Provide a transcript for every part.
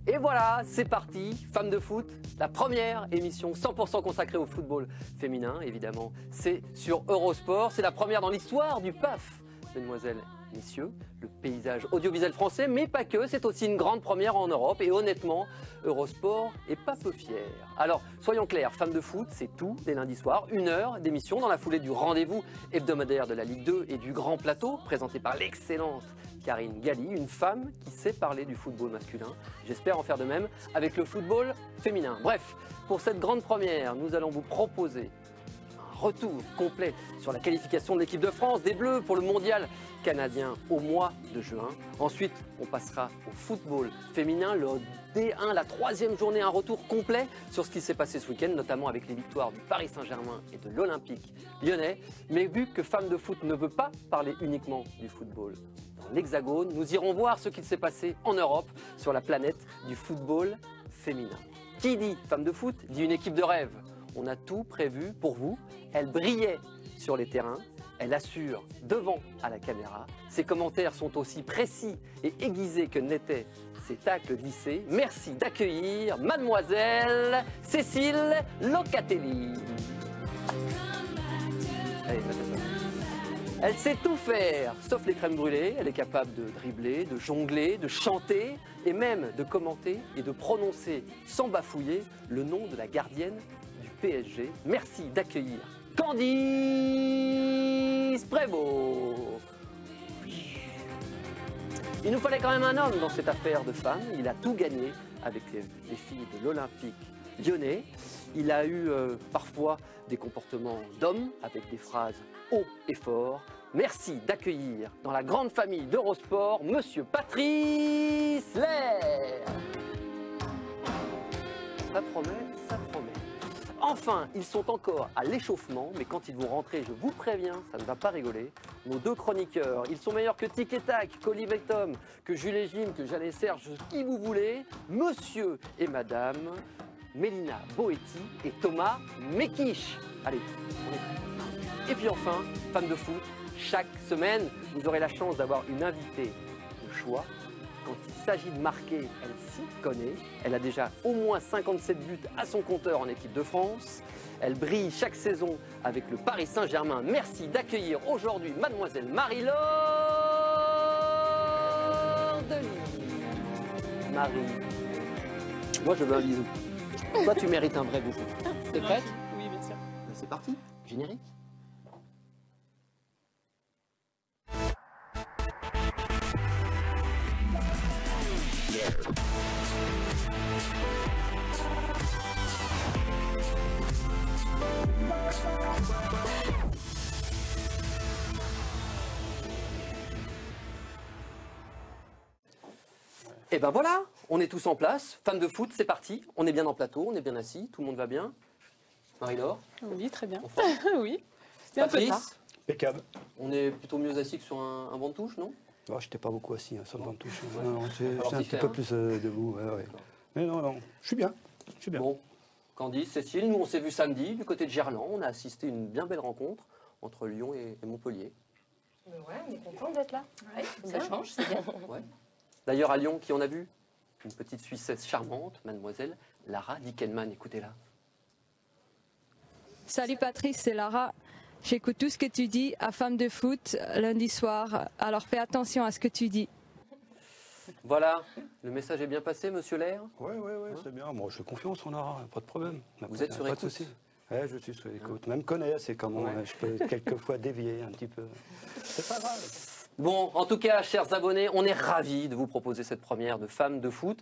Et voilà, c'est parti, Femmes de foot, la première émission 100% consacrée au football féminin, évidemment. C'est sur Eurosport, c'est la première dans l'histoire du PAF. Mesdemoiselles, messieurs, le paysage audiovisuel français, mais pas que, c'est aussi une grande première en Europe. Et honnêtement, Eurosport est pas peu fier. Alors, soyons clairs, Femmes de foot, c'est tout, les lundis soirs, 1 heure d'émission dans la foulée du rendez-vous hebdomadaire de la Ligue 2 et du Grand Plateau, présenté par l'excellente Karine Galli, une femme qui sait parler du football masculin. J'espère en faire de même avec le football féminin. Bref, pour cette grande première, nous allons vous proposer un retour complet sur la qualification de l'équipe de France des Bleus pour le mondial canadien au mois de juin. Ensuite, on passera au football féminin, le D1, la 3e journée, un retour complet sur ce qui s'est passé ce week-end, notamment avec les victoires du Paris Saint-Germain et de l'Olympique lyonnais. Mais vu que Femmes de foot ne veut pas parler uniquement du football dans l'Hexagone, nous irons voir ce qui s'est passé en Europe, sur la planète du football féminin. Qui dit Femmes de foot dit une équipe de rêve. On a tout prévu pour vous. Elle brillait sur les terrains. Elle assure devant à la caméra. Ses commentaires sont aussi précis et aiguisés que n'étaient ses tacles glissés. Merci d'accueillir Mademoiselle Cécile Locatelli. Allez, elle sait tout faire, sauf les crèmes brûlées. Elle est capable de dribbler, de jongler, de chanter et même de commenter et de prononcer sans bafouiller le nom de la gardienne du PSG. Merci d'accueillir Candice Prévost. Il nous fallait quand même un homme dans cette affaire de femmes. Il a tout gagné avec les filles de l'Olympique lyonnais. Il a eu parfois des comportements d'homme avec des phrases haut et fort. Merci d'accueillir dans la grande famille d'Eurosport, Monsieur Patrice Lair. Ça promet, ça promet. Enfin, ils sont encore à l'échauffement, mais quand ils vont rentrer, je vous préviens, ça ne va pas rigoler. Nos deux chroniqueurs, ils sont meilleurs que Tic et Tac, Colib et Tom, que Jules et Jim, que Jeanne et Serge, qui vous voulez. Monsieur et Madame Mélina Boetti et Thomas Mekisch. Allez, on est prêts. Et puis enfin, Femmes de foot, chaque semaine, vous aurez la chance d'avoir une invitée de choix. Quand il s'agit de marquer, elle s'y connaît. Elle a déjà au moins 57 buts à son compteur en équipe de France. Elle brille chaque saison avec le Paris Saint-Germain. Merci d'accueillir aujourd'hui Mademoiselle Marie-Laure Denis. Marie, moi je veux un bisou. Toi tu mérites un vrai bisou. T'es prête? Oui, bien sûr. C'est parti, générique. Et ben voilà, on est tous en place. Femmes de foot, c'est parti. On est bien en plateau, on est bien assis, tout le monde va bien. Marie-Laure? Oui, très bien. Enfin. Oui. C'est un peu tard. Patrice? Impeccable. On est plutôt mieux assis que sur un banc de touche, non? Oh, je n'étais pas beaucoup assis sur le banc de touche. Ouais. Non, c'est Alors, un t'y petit fais, peu hein. plus debout. Ouais. Mais non, je suis bien. Je suis bien. Bon, Candice, Cécile, nous on s'est vu samedi du côté de Gerland. On a assisté à une bien belle rencontre entre Lyon et Montpellier. Ouais, on est content d'être là. Ouais, ça change, c'est bien. Ouais. D'ailleurs à Lyon, qui on a vu? Une petite Suissesse charmante, mademoiselle Lara Dickenman. Écoutez-la. Salut Patrice, c'est Lara. J'écoute tout ce que tu dis à Femmes de foot lundi soir. Alors fais attention à ce que tu dis. Voilà, le message est bien passé, monsieur Lair? Ouais, c'est bien. Moi, je fais confiance en Lara, pas de problème. Vous êtes sur pas de écoute? souci. Ouais, je suis sur écoute. Même connaît, c'est comment je peux quelquefois dévier un petit peu. C'est pas grave. Bon, en tout cas, chers abonnés, on est ravis de vous proposer cette première de Femmes de foot.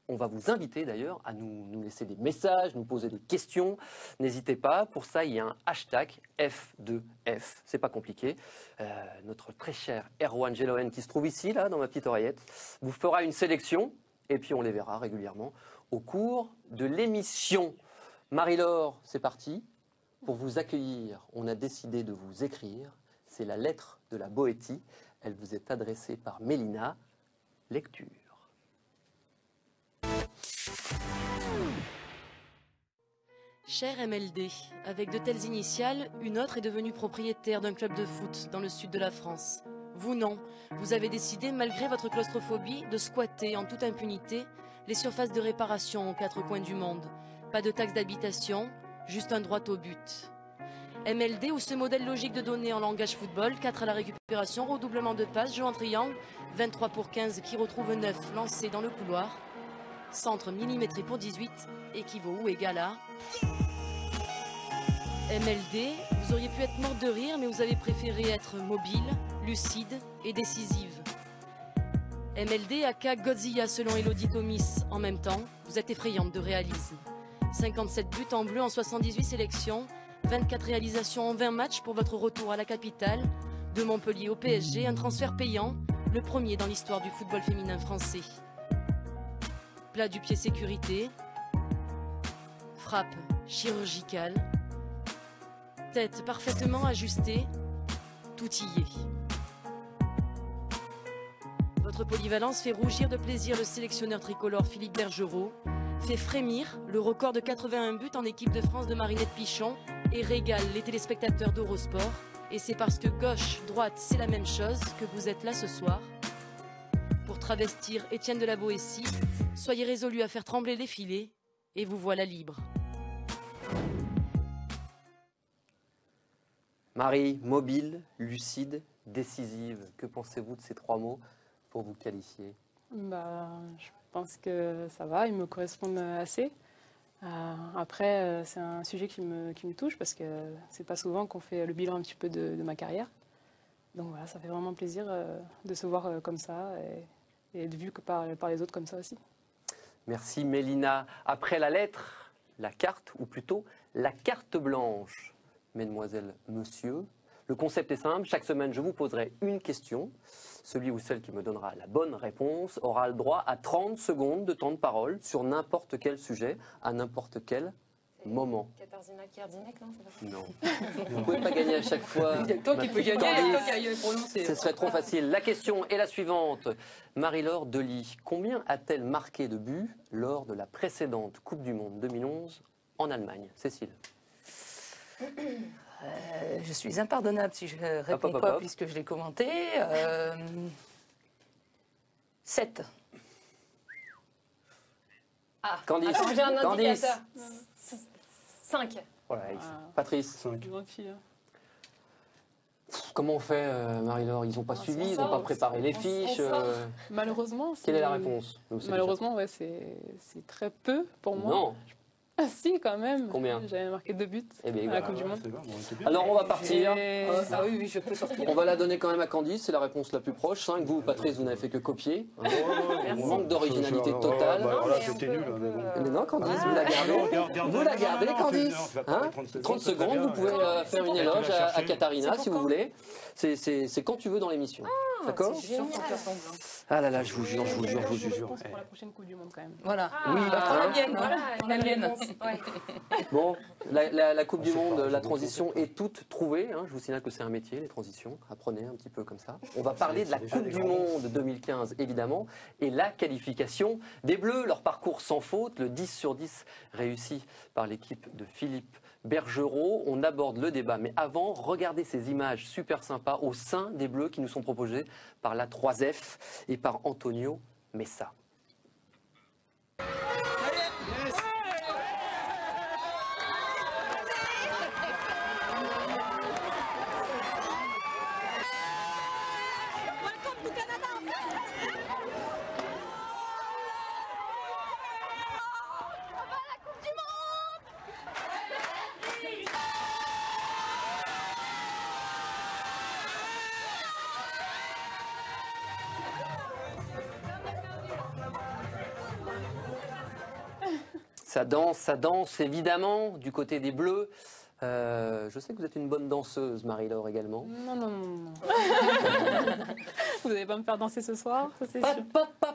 On va vous inviter d'ailleurs à nous laisser des messages, nous poser des questions. N'hésitez pas, pour ça, il y a un hashtag F2F. C'est pas compliqué. Notre très cher Erwan Gelohen, qui se trouve ici, là, dans ma petite oreillette, vous fera une sélection et puis on les verra régulièrement au cours de l'émission. Marie-Laure, c'est parti. Pour vous accueillir, on a décidé de vous écrire. C'est la lettre de la Boétie. Elle vous est adressée par Mélina. Lecture. Cher MLD, avec de telles initiales, une autre est devenue propriétaire d'un club de foot dans le sud de la France. Vous non. Vous avez décidé, malgré votre claustrophobie, de squatter en toute impunité les surfaces de réparation aux quatre coins du monde. Pas de taxe d'habitation, juste un droit au but. MLD ou ce modèle logique de données en langage football, 4 à la récupération, redoublement de passes, jeu en triangle, 23 pour 15 qui retrouve 9 lancés dans le couloir. Centre millimétré pour 18 équivaut ou égal à... MLD, vous auriez pu être morte de rire, mais vous avez préféré être mobile, lucide et décisive. MLD aka Godzilla selon Elodie Thomis. En même temps, vous êtes effrayante de réalisme. 57 buts en bleu en 78 sélections, 24 réalisations en 20 matchs pour votre retour à la capitale. De Montpellier au PSG, un transfert payant, le premier dans l'histoire du football féminin français. Plat du pied sécurité, frappe chirurgicale, tête parfaitement ajustée, tout y est. Votre polyvalence fait rougir de plaisir le sélectionneur tricolore Philippe Bergerot, fait frémir le record de 81 buts en équipe de France de Marinette Pichon et régale les téléspectateurs d'Eurosport. Et c'est parce que gauche, droite, c'est la même chose que vous êtes là ce soir. Pour travestir Étienne de la Boétie, soyez résolus à faire trembler les filets et vous voilà libre. Marie, mobile, lucide, décisive. Que pensez-vous de ces 3 mots pour vous qualifier? Je pense que ça va, ils me correspondent assez. Après, c'est un sujet qui me touche parce que c'est pas souvent qu'on fait le bilan un petit peu de ma carrière. Donc voilà, ça fait vraiment plaisir de se voir comme ça et de vu que par les autres comme ça aussi. Merci Mélina. Après la lettre, la carte, ou plutôt la carte blanche. Mesdemoiselles, messieurs, le concept est simple. Chaque semaine, je vous poserai une question. Celui ou celle qui me donnera la bonne réponse aura le droit à 30 secondes de temps de parole sur n'importe quel sujet, à n'importe quel moment. Katarzyna Kierdzinek, non? Non. Vous ne pouvez pas gagner à chaque fois. Il y a que toi qui peux gagner, toi qui arrives à prononcer. Ce serait trop facile. La question est la suivante. Marie-Laure Delis, combien a-t-elle marqué de buts lors de la précédente Coupe du Monde 2011 en Allemagne? Cécile. Je suis impardonnable si je réponds pas puisque je l'ai commenté. 7. Candice. J'ai un Candice. indicateur. 5. Voilà, Patrice. 5. Comment on fait, Marie-Laure? Ils n'ont pas suivi, ils n'ont pas préparé les fiches. Malheureusement, Quelle est la réponse? Malheureusement, ouais, c'est très peu pour moi. Non. Ah si, quand même. Combien? J'avais marqué 2 buts Eh bien, à la Coupe du Monde. Alors on va partir. Ah oui, je peux sortir. On va la donner quand même à Candice, c'est la réponse la plus proche. 5, vous, Patrice, vous n'avez fait que copier. Manque d'originalité totale. Voilà, c'était nul. Mais non, Candice, vous la gardez. Vous la gardez, Candice. Hein 30 secondes, vous pouvez faire une éloge à Katharina si vous voulez. C'est quand tu veux dans l'émission. D'accord? Ah là là, je vous jure. C'est pour la prochaine Coupe du Monde quand même. Voilà. Oui, la mienne. La mienne. Bon, la Coupe du Monde, la transition est toute trouvée. Hein. Je vous signale que c'est un métier, les transitions. Apprenez un petit peu comme ça. On va parler de la Coupe du Monde 2015, évidemment, et la qualification des Bleus. Leur parcours sans faute, le 10 sur 10 réussi par l'équipe de Philippe Bergerot. On aborde le débat. Mais avant, regardez ces images super sympas au sein des Bleus qui nous sont proposées par la 3F et par Antonio Messa. Ça danse évidemment du côté des Bleus. Je sais que vous êtes une bonne danseuse, Marie-Laure, également. Non. Vous n'allez pas me faire danser ce soir, ça c'est sûr.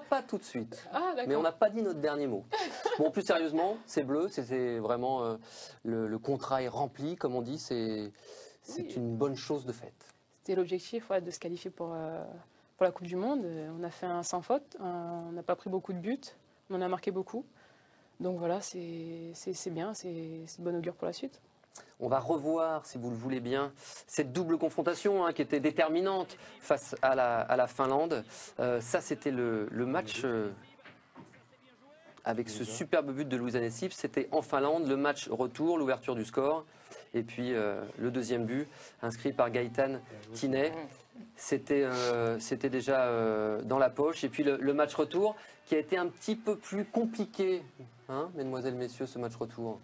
Pas tout de suite. Ah, Mais on n'a pas dit notre dernier mot. Bon, plus sérieusement, c'est Bleu, c'est vraiment le contrat est rempli, comme on dit, c'est une bonne chose de faite. C'était l'objectif de se qualifier pour la Coupe du Monde. On a fait un sans faute, on n'a pas pris beaucoup de buts, on en a marqué beaucoup. Donc voilà, c'est bien, c'est de bon augure pour la suite. On va revoir, si vous le voulez bien, cette double confrontation qui était déterminante face à la Finlande. Ça, c'était le match avec ce superbe but de Louis Anessif. C'était en Finlande, le match retour, l'ouverture du score. Et puis le deuxième but, inscrit par Gaëtan Tinet. C'était déjà dans la poche. Et puis le match retour, qui a été un petit peu plus compliqué, mesdemoiselles, messieurs, ce match retour.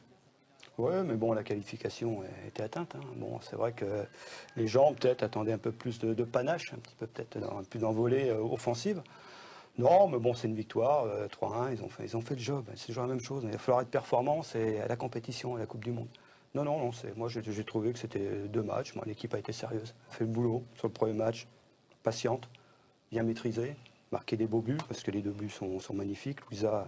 Oui, mais bon, la qualification était atteinte. Bon, c'est vrai que les gens peut-être attendaient un peu plus de panache, un petit peu peut-être plus d'envolée offensive. Non, mais bon, c'est une victoire, 3-1, ils ont fait le job. C'est toujours la même chose. Il va falloir être performant, c'est à la compétition, à la Coupe du Monde. Non, moi j'ai trouvé que c'était 2 matchs. L'équipe a été sérieuse, a fait le boulot sur le premier match, patiente, bien maîtrisée, marqué des beaux buts, parce que les 2 buts sont magnifiques. Louisa,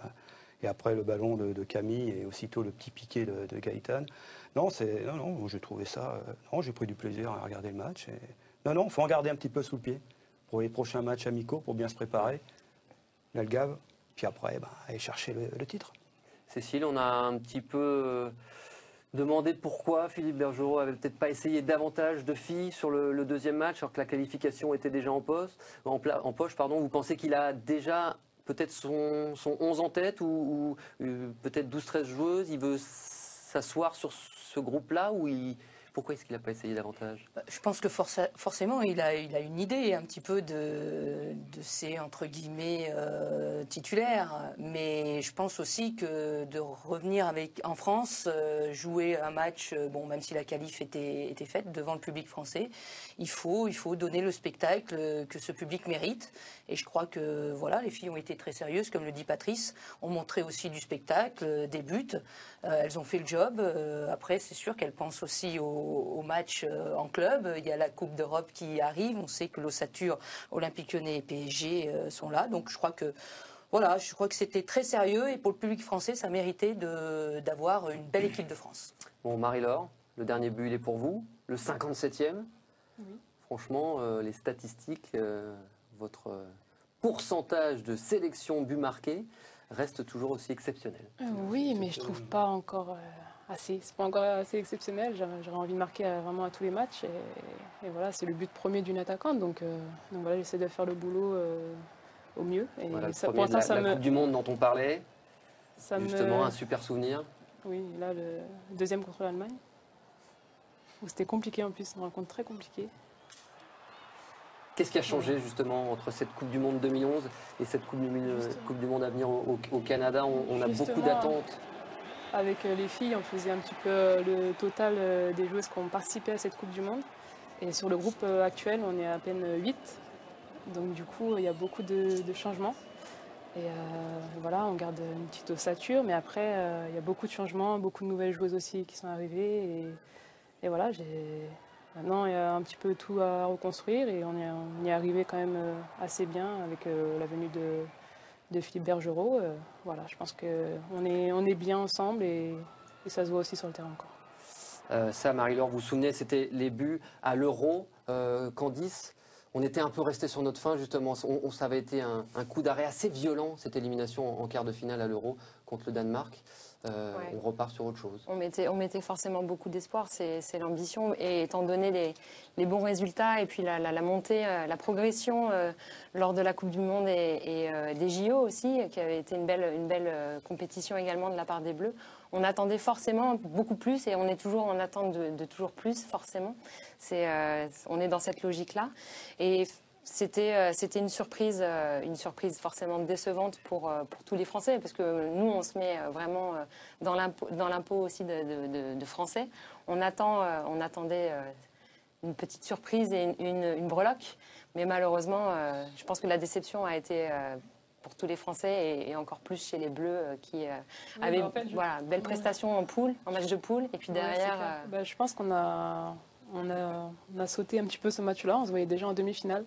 et après le ballon de Camille, et aussitôt le petit piqué de Gaëtan. Non, j'ai trouvé ça. J'ai pris du plaisir à regarder le match. Non, il faut en garder un petit peu sous le pied pour les prochains matchs amicaux, pour bien se préparer. L'Algave, puis après, aller chercher le titre. Cécile, on a un petit peu demandé pourquoi Philippe Bergerot avait peut-être pas essayé davantage de filles sur le deuxième match, alors que la qualification était déjà en poche. Vous pensez qu'il a déjà peut-être son 11 en tête ou peut-être 12-13 joueuses? Il veut s'asseoir sur ce groupe-là ou pourquoi est-ce qu'il n'a pas essayé davantage? Je pense que forcément, il a une idée un petit peu de ses, entre guillemets, titulaires. Mais je pense aussi que de revenir en France, jouer un match, même si la qualif était faite devant le public français, il faut donner le spectacle que ce public mérite. Et je crois que voilà, les filles ont été très sérieuses, comme le dit Patrice, ont montré aussi du spectacle, des buts. Elles ont fait le job. Après, c'est sûr qu'elles pensent aussi au match en club. Il y a la Coupe d'Europe qui arrive. On sait que l'ossature, Olympique Lyonnais et PSG sont là. Donc je crois que c'était très sérieux. Et pour le public français, ça méritait d'avoir une belle équipe de France. Bon, Marie-Laure, le dernier but, il est pour vous. Le 57e. Oui. Franchement, les statistiques, votre pourcentage de sélection but marqué reste toujours aussi exceptionnel. Oui, mais je trouve pas encore assez. C'est pas encore assez exceptionnel. J'aurais envie de marquer vraiment à tous les matchs. Et voilà, c'est le but premier d'une attaquante. Donc voilà, j'essaie de faire le boulot au mieux. Et voilà, ça, pour l'instant, la Coupe du Monde dont on parlait, justement, un super souvenir. Oui, là, le deuxième contre l'Allemagne. C'était compliqué en plus, une rencontre très compliquée. Qu'est-ce qui a changé justement entre cette Coupe du Monde 2011 et cette Coupe du Monde à venir au Canada? On a beaucoup d'attentes. Avec les filles, on faisait un petit peu le total des joueuses qui ont participé à cette Coupe du Monde. Et sur le groupe actuel, on est à peine 8. Donc du coup, il y a beaucoup de changements. Et voilà, on garde une petite ossature. Mais après, il y a beaucoup de changements, beaucoup de nouvelles joueuses aussi qui sont arrivées. Et voilà, maintenant, il y a un petit peu tout à reconstruire et on y est arrivé quand même assez bien avec la venue de Philippe Bergerot. Voilà, je pense qu'on est bien ensemble et ça se voit aussi sur le terrain encore. Ça, Marie-Laure, vous vous souvenez, c'était les buts à l'Euro. Candice, on était un peu resté sur notre faim, justement. Ça avait été un coup d'arrêt assez violent, cette élimination en quart de finale à l'Euro contre le Danemark. Ouais. On repart sur autre chose. On mettait forcément beaucoup d'espoir, c'est l'ambition. Et étant donné les bons résultats et puis la montée, la progression lors de la Coupe du Monde et des JO aussi, qui avait été une belle compétition également de la part des Bleus, on attendait forcément beaucoup plus et on est toujours en attente de toujours plus, forcément. On est dans cette logique-là. Et c'était une surprise forcément décevante pour tous les Français, parce que nous, on se met vraiment dans l'impôt aussi de Français. On attendait une petite surprise et une breloque, mais malheureusement, je pense que la déception a été pour tous les Français et encore plus chez les Bleus qui avaient belle prestation en match de poule, et puis derrière... je pense qu'on a sauté un petit peu ce match-là, on se voyait déjà en demi-finale.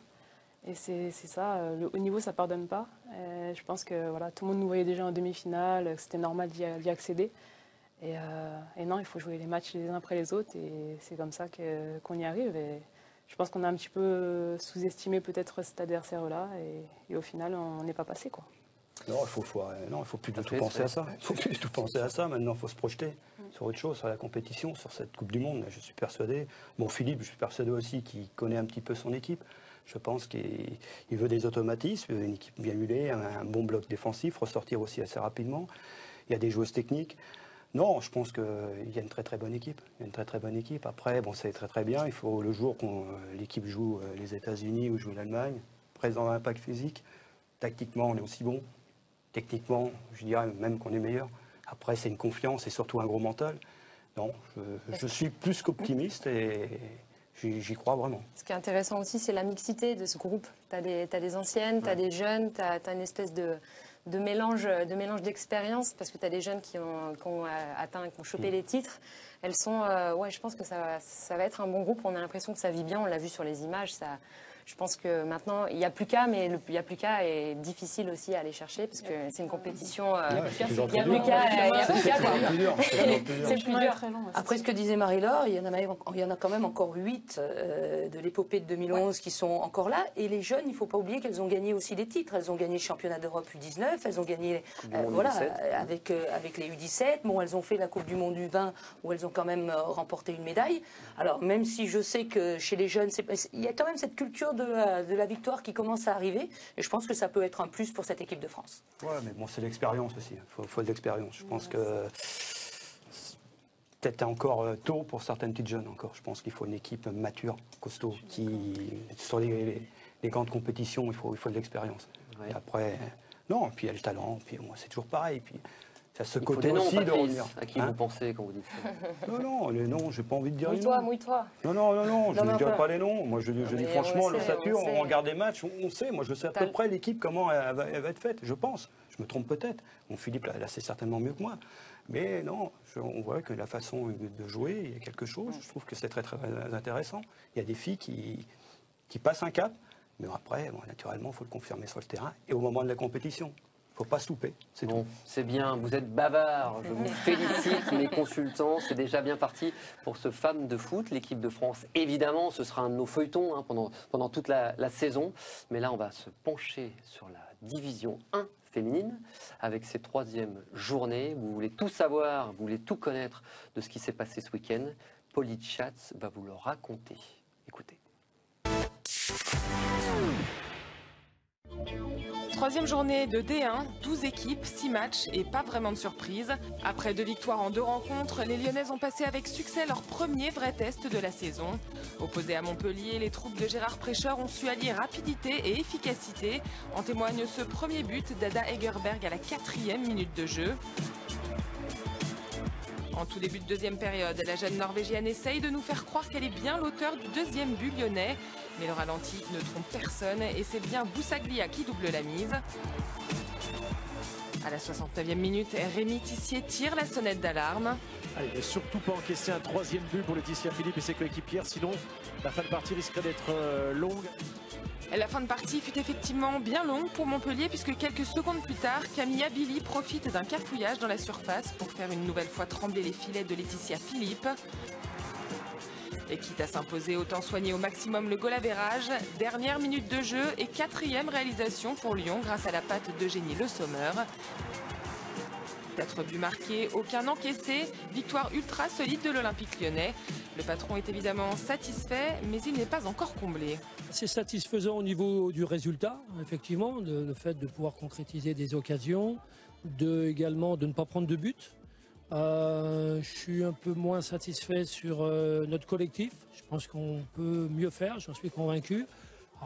Et c'est ça, le haut niveau, ça ne pardonne pas. Et je pense que voilà, tout le monde nous voyait déjà en demi-finale, que c'était normal d'y accéder. Et non, il faut jouer les matchs les uns après les autres, et c'est comme ça qu'on y arrive. Et je pense qu'on a un petit peu sous-estimé peut-être cet adversaire-là, et au final, on n'est pas passé, quoi. Non, il faut plus du tout penser à ça. Il faut plus du tout penser à ça. Maintenant, il faut se projeter sur autre chose, sur la compétition, sur cette Coupe du Monde. Je suis persuadé. Bon, Philippe, je suis persuadé aussi qu'il connaît un petit peu son équipe. Je pense qu'il veut des automatismes, une équipe bien huilée, un bon bloc défensif, ressortir aussi assez rapidement. Il y a des joueuses techniques. Non, je pense qu'il y a une très très bonne équipe. Il y a une très très bonne équipe. Après, bon, c'est très très bien. Il faut le jour qu'on l'équipe joue les États-Unis ou joue l'Allemagne, présent à l'impact physique. Tactiquement, on est aussi bon. Techniquement, je dirais même qu'on est meilleur. Après, c'est une confiance et surtout un gros mental. Non, je suis plus qu'optimiste et j'y crois vraiment. Ce qui est intéressant aussi, c'est la mixité de ce groupe. Tu as des anciennes, tu as des jeunes, tu as une espèce de mélange d'expérience, parce que tu as des jeunes qui ont atteint, qui ont chopé les titres. Elles sont, je pense que ça va être un bon groupe. On a l'impression que ça vit bien, on l'a vu sur les images. Je pense que maintenant, il n'y a plus qu'à, mais il n'y a plus qu'à est difficile aussi à aller chercher, parce que c'est une compétition. Il n'y a plus qu'à. C'est plus dur. Après ce que disait Marie-Laure, il y en a quand même encore 8 de l'épopée de 2011 qui sont encore là. Et les jeunes, il ne faut pas oublier qu'elles ont gagné aussi des titres. Elles ont gagné le championnat d'Europe U19, elles ont gagné avec les U17. Bon, elles ont fait la Coupe du Monde U20 où elles ont quand même remporté une médaille. Alors même si je sais que chez les jeunes, il y a quand même cette culture de la victoire qui commence à arriver, et je pense que ça peut être un plus pour cette équipe de France. Ouais, mais bon, c'est l'expérience aussi. Il faut de l'expérience. Je pense que peut-être encore tôt pour certaines petites jeunes encore. Je pense qu'il faut une équipe mature, costaud, qui sur les grandes compétitions, il faut de l'expérience. Ouais. Et après, non, puis il y a le talent, puis bon, c'est toujours pareil. Puis ça se côté aussi de revenir. À qui vous pensez quand vous dites ça? Non, les noms, j'ai pas envie de dire les noms. Mouille-toi. Non, je ne dirai pas les noms. Moi, je dis franchement, l'ossature, on regarde des matchs, on sait. Moi, je sais à peu près l'équipe, comment elle va être faite, je pense. Je me trompe peut-être. Bon, Philippe, là, c'est certainement mieux que moi. Mais non, on voit que la façon de jouer, il y a quelque chose. Je trouve que c'est très, très intéressant. Il y a des filles qui passent un cap. Mais après, bon, naturellement, il faut le confirmer sur le terrain et au moment de la compétition. Il ne faut pas se louper, c'est bon, tout. C'est bien, vous êtes bavard, je vous félicite mes consultants, c'est déjà bien parti pour ce Femmes de foot. L'équipe de France, évidemment, ce sera un de nos feuilletons pendant toute la saison. Mais là, on va se pencher sur la division 1 féminine avec ces 3e journées. Vous voulez tout savoir, vous voulez tout connaître de ce qui s'est passé ce week-end. Polly Schatz va vous le raconter. Écoutez. 3e journée de D1, 12 équipes, 6 matchs et pas vraiment de surprise. Après 2 victoires en 2 rencontres, les Lyonnaises ont passé avec succès leur premier vrai test de la saison. Opposées à Montpellier, les troupes de Gérard Prêcheur ont su allier rapidité et efficacité. En témoigne ce premier but d'Ada Egerberg à la 4e minute de jeu. En tout début de 2e période, la jeune Norvégienne essaye de nous faire croire qu'elle est bien l'auteur du 2e but lyonnais. Mais le ralenti ne trompe personne et c'est bien Boussaglia qui double la mise. À la 69e minute, Rémi Tissier tire la sonnette d'alarme. Il ne surtout pas encaisser un 3e but pour Laetitia Philippe et ses coéquipières, sinon la fin de partie risquerait d'être longue. La fin de partie fut effectivement bien longue pour Montpellier puisque quelques secondes plus tard, Camilla Billy profite d'un cafouillage dans la surface pour faire une nouvelle fois trembler les filets de Laetitia Philippe. Et quitte à s'imposer, autant soigner au maximum le goal average. Dernière minute de jeu et 4e réalisation pour Lyon grâce à la patte d'Eugénie Le Sommer. 4 buts marqués, aucun encaissé. Victoire ultra solide de l'Olympique lyonnais. Le patron est évidemment satisfait, mais il n'est pas encore comblé. C'est satisfaisant au niveau du résultat, effectivement, le fait de pouvoir concrétiser des occasions, également de ne pas prendre de but. Je suis un peu moins satisfait sur notre collectif. Je pense qu'on peut mieux faire, j'en suis convaincu.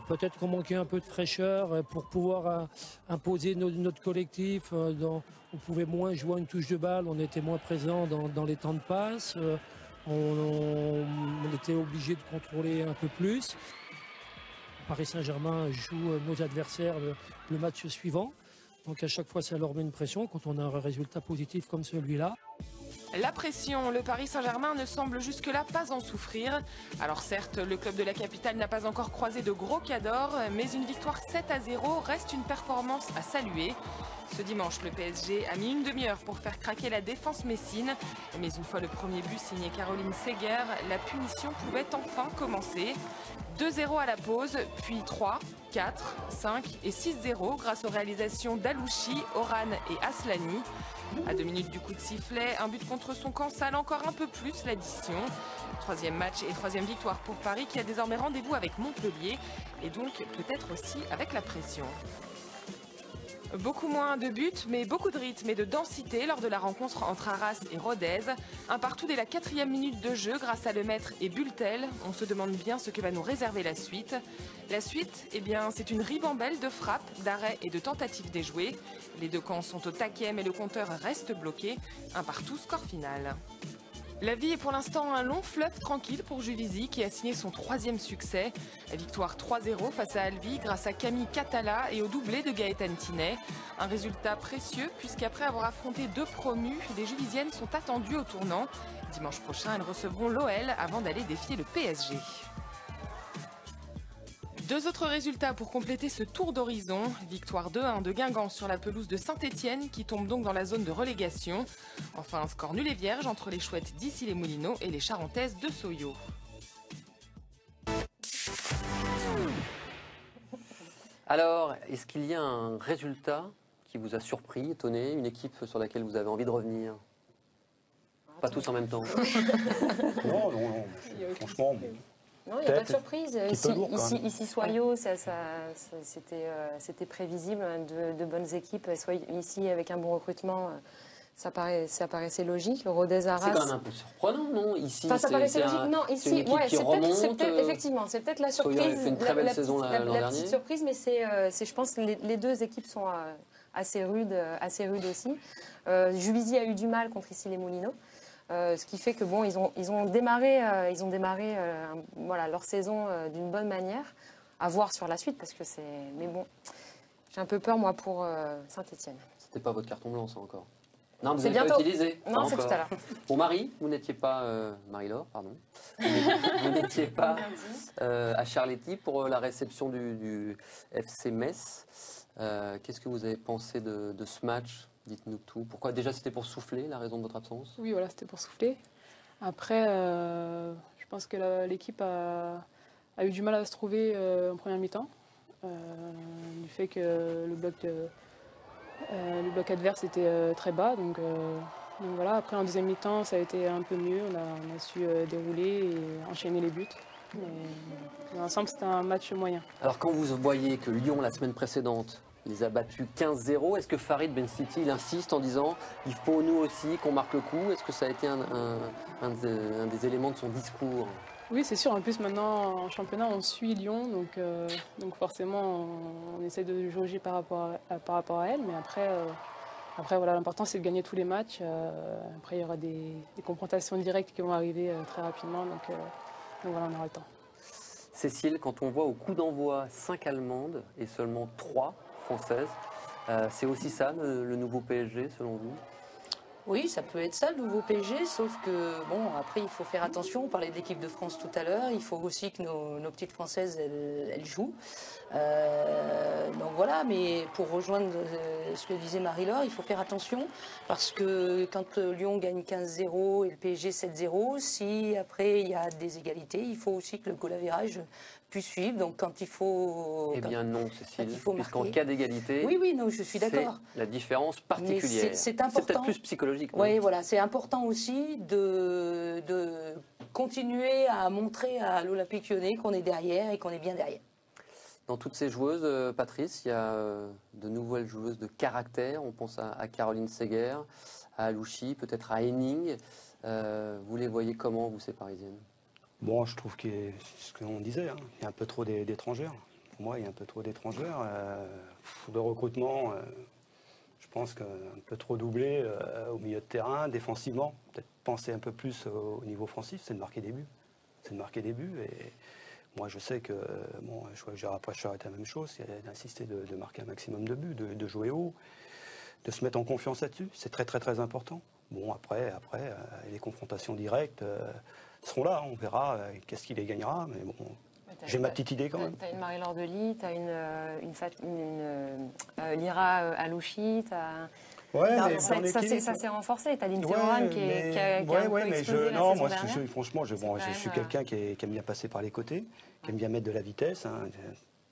Peut-être qu'on manquait un peu de fraîcheur pour pouvoir imposer notre collectif. On pouvait moins jouer une touche de balle, on était moins présent dans les temps de passe. On était obligé de contrôler un peu plus. Paris Saint-Germain joue nos adversaires le match suivant. Donc à chaque fois, ça leur met une pression quand on a un résultat positif comme celui-là. La pression, le Paris Saint-Germain ne semble jusque-là pas en souffrir. Alors certes, le club de la capitale n'a pas encore croisé de gros cadors, mais une victoire 7-0 reste une performance à saluer. Ce dimanche, le PSG a mis une demi-heure pour faire craquer la défense messine. Mais une fois le premier but signé Caroline Seger, la punition pouvait enfin commencer. 2-0 à la pause, puis 3, 4, 5 et 6-0 grâce aux réalisations d'Alouchi, Oran et Aslani. À 2 minutes du coup de sifflet, un but contre son camp sale encore un peu plus l'addition. Troisième match et troisième victoire pour Paris qui a désormais rendez-vous avec Montpellier et donc peut-être aussi avec la pression. Beaucoup moins de buts, mais beaucoup de rythme et de densité lors de la rencontre entre Arras et Rodez. Un partout dès la 4e minute de jeu grâce à Lemaître et Bultel. On se demande bien ce que va nous réserver la suite. La suite, eh bien, c'est une ribambelle de frappes, d'arrêts et de tentatives déjouées. Les deux camps sont au taquet, mais le compteur reste bloqué. Un partout, score final. La vie est pour l'instant un long fleuve tranquille pour Juvisy qui a signé son 3e succès. La victoire 3-0 face à Albi grâce à Camille Catala et au doublé de Gaëtan Tinet. Un résultat précieux puisqu'après avoir affronté 2 promus, les Juvisiennes sont attendues au tournant. Dimanche prochain, elles recevront l'OL avant d'aller défier le PSG. 2 autres résultats pour compléter ce tour d'horizon. Victoire 2-1 de Guingamp sur la pelouse de Saint-Étienne qui tombe donc dans la zone de relégation. Enfin un score nul et vierge entre les Chouettes d'Issy-les-Moulineaux et les Charentaises de Soyo. Alors, est-ce qu'il y a un résultat qui vous a surpris, étonné, une équipe sur laquelle vous avez envie de revenir? Pas tous en même temps. Non, franchement... Non, il n'y a pas de surprise. Ici Soyo, c'était prévisible, de bonnes équipes. Ici, avec un bon recrutement, ça paraissait logique. Le Rodez Arras. C'est quand même un peu surprenant, non? Ici, ça paraissait logique. Non, ici, ouais, c'est peut-être effectivement, c'est peut-être la surprise. Soyo a fait une très belle saison l'an dernier. La petite surprise, mais je pense que les deux équipes sont assez rudes aussi. Juvisy a eu du mal contre Issy-les-Moulineaux. Ce qui fait que bon, ils ont démarré voilà, leur saison d'une bonne manière. À voir sur la suite parce que c'est. Mais bon, j'ai un peu peur moi pour Saint-Étienne. C'était pas votre carton blanc ça encore? Non, vous n'avez pas utilisé. Non, c'est tout à l'heure. Bon, Marie, vous n'étiez pas Marie-Laure, pardon. Vous n'étiez pas à Charletti pour la réception du FC Metz. Qu'est-ce que vous avez pensé de ce match? Dites-nous tout. Pourquoi? Déjà, c'était pour souffler, la raison de votre absence? Oui, voilà, c'était pour souffler. Après, je pense que l'équipe a eu du mal à se trouver en première mi-temps. Du fait que le bloc adverse était très bas. Donc voilà, après, en deuxième mi-temps, ça a été un peu mieux. On a su dérouler et enchaîner les buts. Mais dans l'ensemble, c'était un match moyen. Alors, quand vous voyez que Lyon, la semaine précédente, les a battus 15-0. Est-ce que Farid Bencity il insiste en disant il faut nous aussi qu'on marque le coup? Est-ce que ça a été un des éléments de son discours? Oui, c'est sûr. En plus, maintenant, en championnat, on suit Lyon. Donc forcément, on essaie de jauger par rapport à elle. Mais après voilà, l'important, c'est de gagner tous les matchs. Après, il y aura des confrontations directes qui vont arriver très rapidement. Donc voilà, on aura le temps. Cécile, quand on voit au coup d'envoi 5 Allemandes et seulement 3 Françaises, c'est aussi ça le nouveau PSG selon vous? Oui, ça peut être ça le nouveau PSG, sauf que bon, après il faut faire attention. On parlait de l'équipe de France tout à l'heure, il faut aussi que nos petites Françaises elles jouent. Donc voilà, mais pour rejoindre ce que disait Marie-Laure, il faut faire attention parce que quand Lyon gagne 15-0 et le PSG 7-0, si après il y a des égalités, il faut aussi que le goal average puisse suivre. Donc quand il faut... Eh bien non, Cécile, puisqu'en marquer... cas d'égalité, oui, non, je suis d'accord. La différence particulière. C'est important. C'est peut-être plus psychologique. Oui, voilà, c'est important aussi de continuer à montrer à l'Olympique Lyonnais qu'on est derrière et qu'on est bien derrière. Dans toutes ces joueuses, Patrice, il y a de nouvelles joueuses de caractère. On pense à Caroline Seger, à Alouchi, peut-être à Henning. Vous les voyez comment, vous, ces Parisiennes? Bon, je trouve que c'est ce qu'on disait, hein. Il y a un peu trop d'étrangères. Pour moi, il y a un peu trop d'étrangères. Le recrutement, je pense qu'un peu trop doublé au milieu de terrain, défensivement. Peut-être penser un peu plus au niveau offensif, c'est de marquer des buts. C'est de marquer des buts. Et moi, je sais que, bon, après, je vais arrêter la même chose, c'est d'insister de marquer un maximum de buts, de jouer haut, de se mettre en confiance là-dessus. C'est très, très, très important. Bon, après les confrontations directes seront là. On verra qu'est-ce qui les gagnera. Mais bon, j'ai ma petite idée quand même. Tu as une Marie-Laure Delis, tu as une Lira Alouchi, tu as Ouais, Non, mais ça, en ça équilibre. s'est renforcé. T'as Lindsay Ouais, Horan qui a un peu mais explosé la non, saison moi, dernière. franchement, je C'est quand suis même, quelqu'un qui aime bien passer par les côtés, qui aime bien mettre de la vitesse. Hein.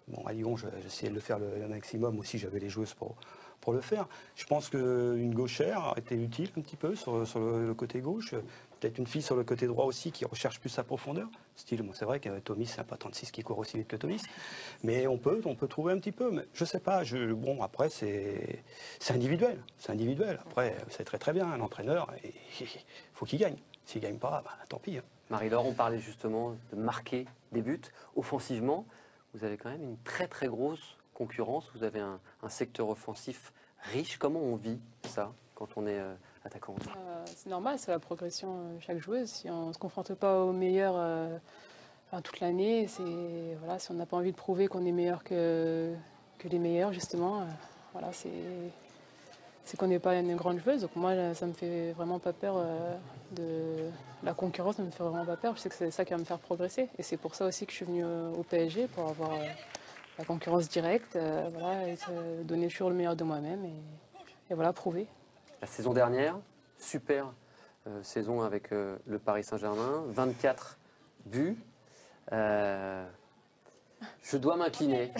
Bon, à Lyon, j'essayais de le faire le maximum aussi, j'avais les joueuses pour le faire. Je pense qu'une gauchère était utile un petit peu sur le côté gauche. Peut-être une fille sur le côté droit aussi qui recherche plus sa profondeur. Style, bon, c'est vrai que Thomas, c'est un pas 36 qui court aussi vite que Thomas. Mais on peut trouver un petit peu. Mais je sais pas. Bon, après, c'est individuel. C'est individuel. Après, c'est très très bien. Un entraîneur, il faut qu'il gagne. S'il ne gagne pas, bah, tant pis. Hein. Marie-Laure, on parlait justement de marquer des buts. Offensivement, vous avez quand même une très très grosse concurrence. Vous avez un secteur offensif riche. Comment on vit ça quand on est attaquant? C'est normal, c'est la progression de chaque joueuse. Si on ne se confronte pas aux meilleurs toute l'année, voilà, si on n'a pas envie de prouver qu'on est meilleur que les meilleurs, justement, voilà, c'est qu'on n'est pas une grande joueuse. Donc moi, ça me fait vraiment pas peur de la concurrence, ça me fait vraiment pas peur. Je sais que c'est ça qui va me faire progresser. Et c'est pour ça aussi que je suis venue au PSG, pour avoir la concurrence directe, voilà, et donner toujours le meilleur de moi-même et voilà, prouver. La saison dernière, super saison avec le Paris Saint-Germain, 24 buts. Je dois m'incliner,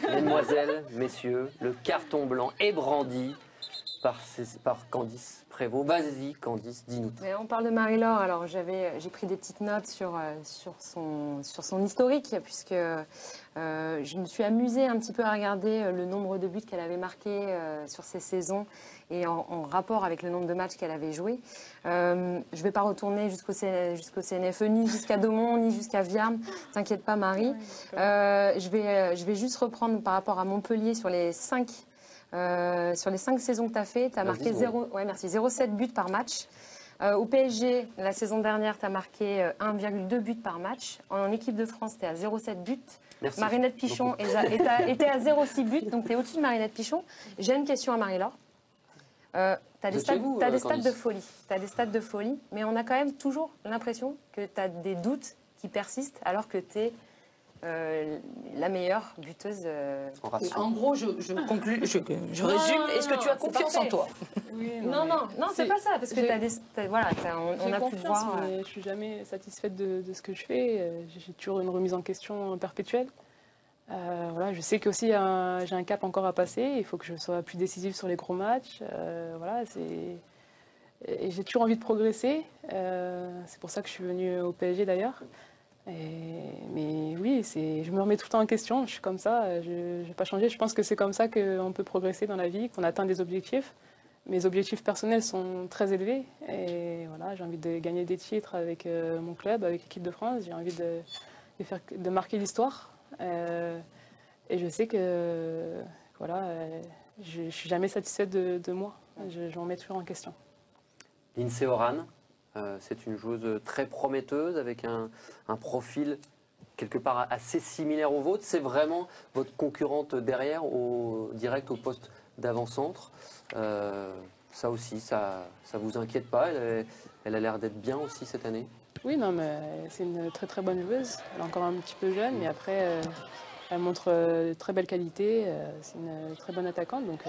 mesdemoiselles, messieurs, le carton blanc est brandi par Candice Prévost. Vas-y Candice, dis-nous. Mais on parle de Marie-Laure, alors j'ai pris des petites notes sur son historique, puisque je me suis amusée un petit peu à regarder le nombre de buts qu'elle avait marqués sur ces saisons et en rapport avec le nombre de matchs qu'elle avait joué. Je ne vais pas retourner jusqu'au CNFE, ni jusqu'à Daumont, ni jusqu'à Viarmes. T'inquiète pas Marie. Je vais juste reprendre par rapport à Montpellier sur les 5 saisons que tu as fait, tu as marqué 0,7 buts par match. Au PSG, la saison dernière, tu as marqué 1,2 buts par match. En équipe de France, tu es à 0,7 buts. Merci. Marinette Pichon était à 0,6 buts, donc tu es au-dessus de Marinette Pichon. J'ai une question à Marie-Laure. Tu as des stats de folie. Tu as des stats de folie, mais on a quand même toujours l'impression que tu as des doutes qui persistent alors que tu es la meilleure buteuse. En gros, je résume. Est-ce que tu as confiance en toi? Oui, non, c'est pas ça, parce que on a pu voir. Mais je suis jamais satisfaite de ce que je fais. J'ai toujours une remise en question perpétuelle. Voilà, je sais qu'aussi j'ai un cap encore à passer. Il faut que je sois plus décisive sur les gros matchs. Voilà, et j'ai toujours envie de progresser. C'est pour ça que je suis venue au PSG d'ailleurs. Mais oui, je me remets tout le temps en question, je suis comme ça, je n'ai pas changé. Je pense que c'est comme ça qu'on peut progresser dans la vie, qu'on atteint des objectifs. Mes objectifs personnels sont très élevés et voilà, j'ai envie de gagner des titres avec mon club, avec l'équipe de France. J'ai envie de marquer l'histoire. Et je sais que voilà, je ne suis jamais satisfaite de moi. Je m'en mets toujours en question. Lindsay Horan. C'est une joueuse très prometteuse avec un profil quelque part assez similaire au vôtre. C'est vraiment votre concurrente derrière, direct au poste d'avant-centre. Ça aussi, ça vous inquiète pas? Elle a l'air d'être bien aussi cette année. Oui, non, mais c'est une très très bonne joueuse. Elle est encore un petit peu jeune, mais après, elle montre de très belles qualités. C'est une très bonne attaquante, donc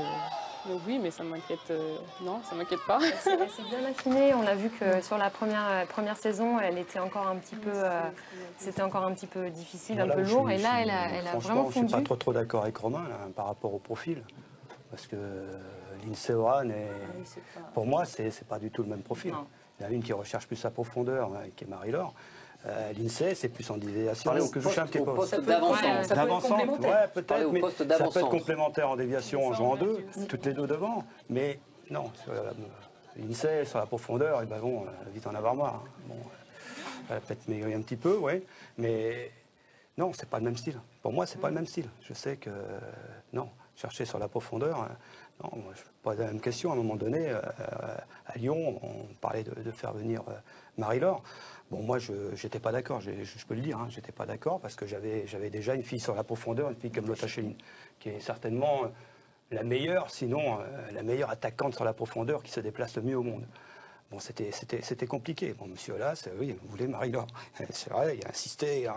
oui, mais ça m'inquiète. Non, ça m'inquiète pas. Elle s'est bien affinée. On a vu que sur la première saison, elle était encore un petit peu. C'était encore un petit peu difficile, voilà, un peu lourd. Et là, elle a vraiment fondu. Je ne suis pas trop d'accord avec Romain là, par rapport au profil. Parce que Lindsay Horan, pour moi, c'est pas du tout le même profil. Non. Il y en a une qui recherche plus sa profondeur, qui est Marie-Laure. Lindsay, c'est plus en déviation. Au poste d'avant-centre, ouais, peut-être, mais ça peut être complémentaire complémentaire en déviation en jouant deux, toutes les deux devant. Mais non, Lindsay, sur la profondeur, et ben bon, vite en avoir marre. Hein. Bon, elle a peut-être maigri un petit peu, ouais, mais non, c'est pas le même style. Pour moi, c'est pas le même style. Je sais que non, chercher sur la profondeur. Non, moi, je pose la même question. À un moment donné, à Lyon, on parlait de faire venir Marie-Laure. Bon, moi, je n'étais pas d'accord, je peux le dire, hein, j'étais pas d'accord parce que j'avais déjà une fille sur la profondeur, une fille comme Lotta Schelling, qui est certainement la meilleure, sinon la meilleure attaquante sur la profondeur qui se déplace le mieux au monde. Bon, c'était compliqué. Bon, monsieur Aulas, oui, vous voulez Marie-Laure. C'est vrai, il a insisté.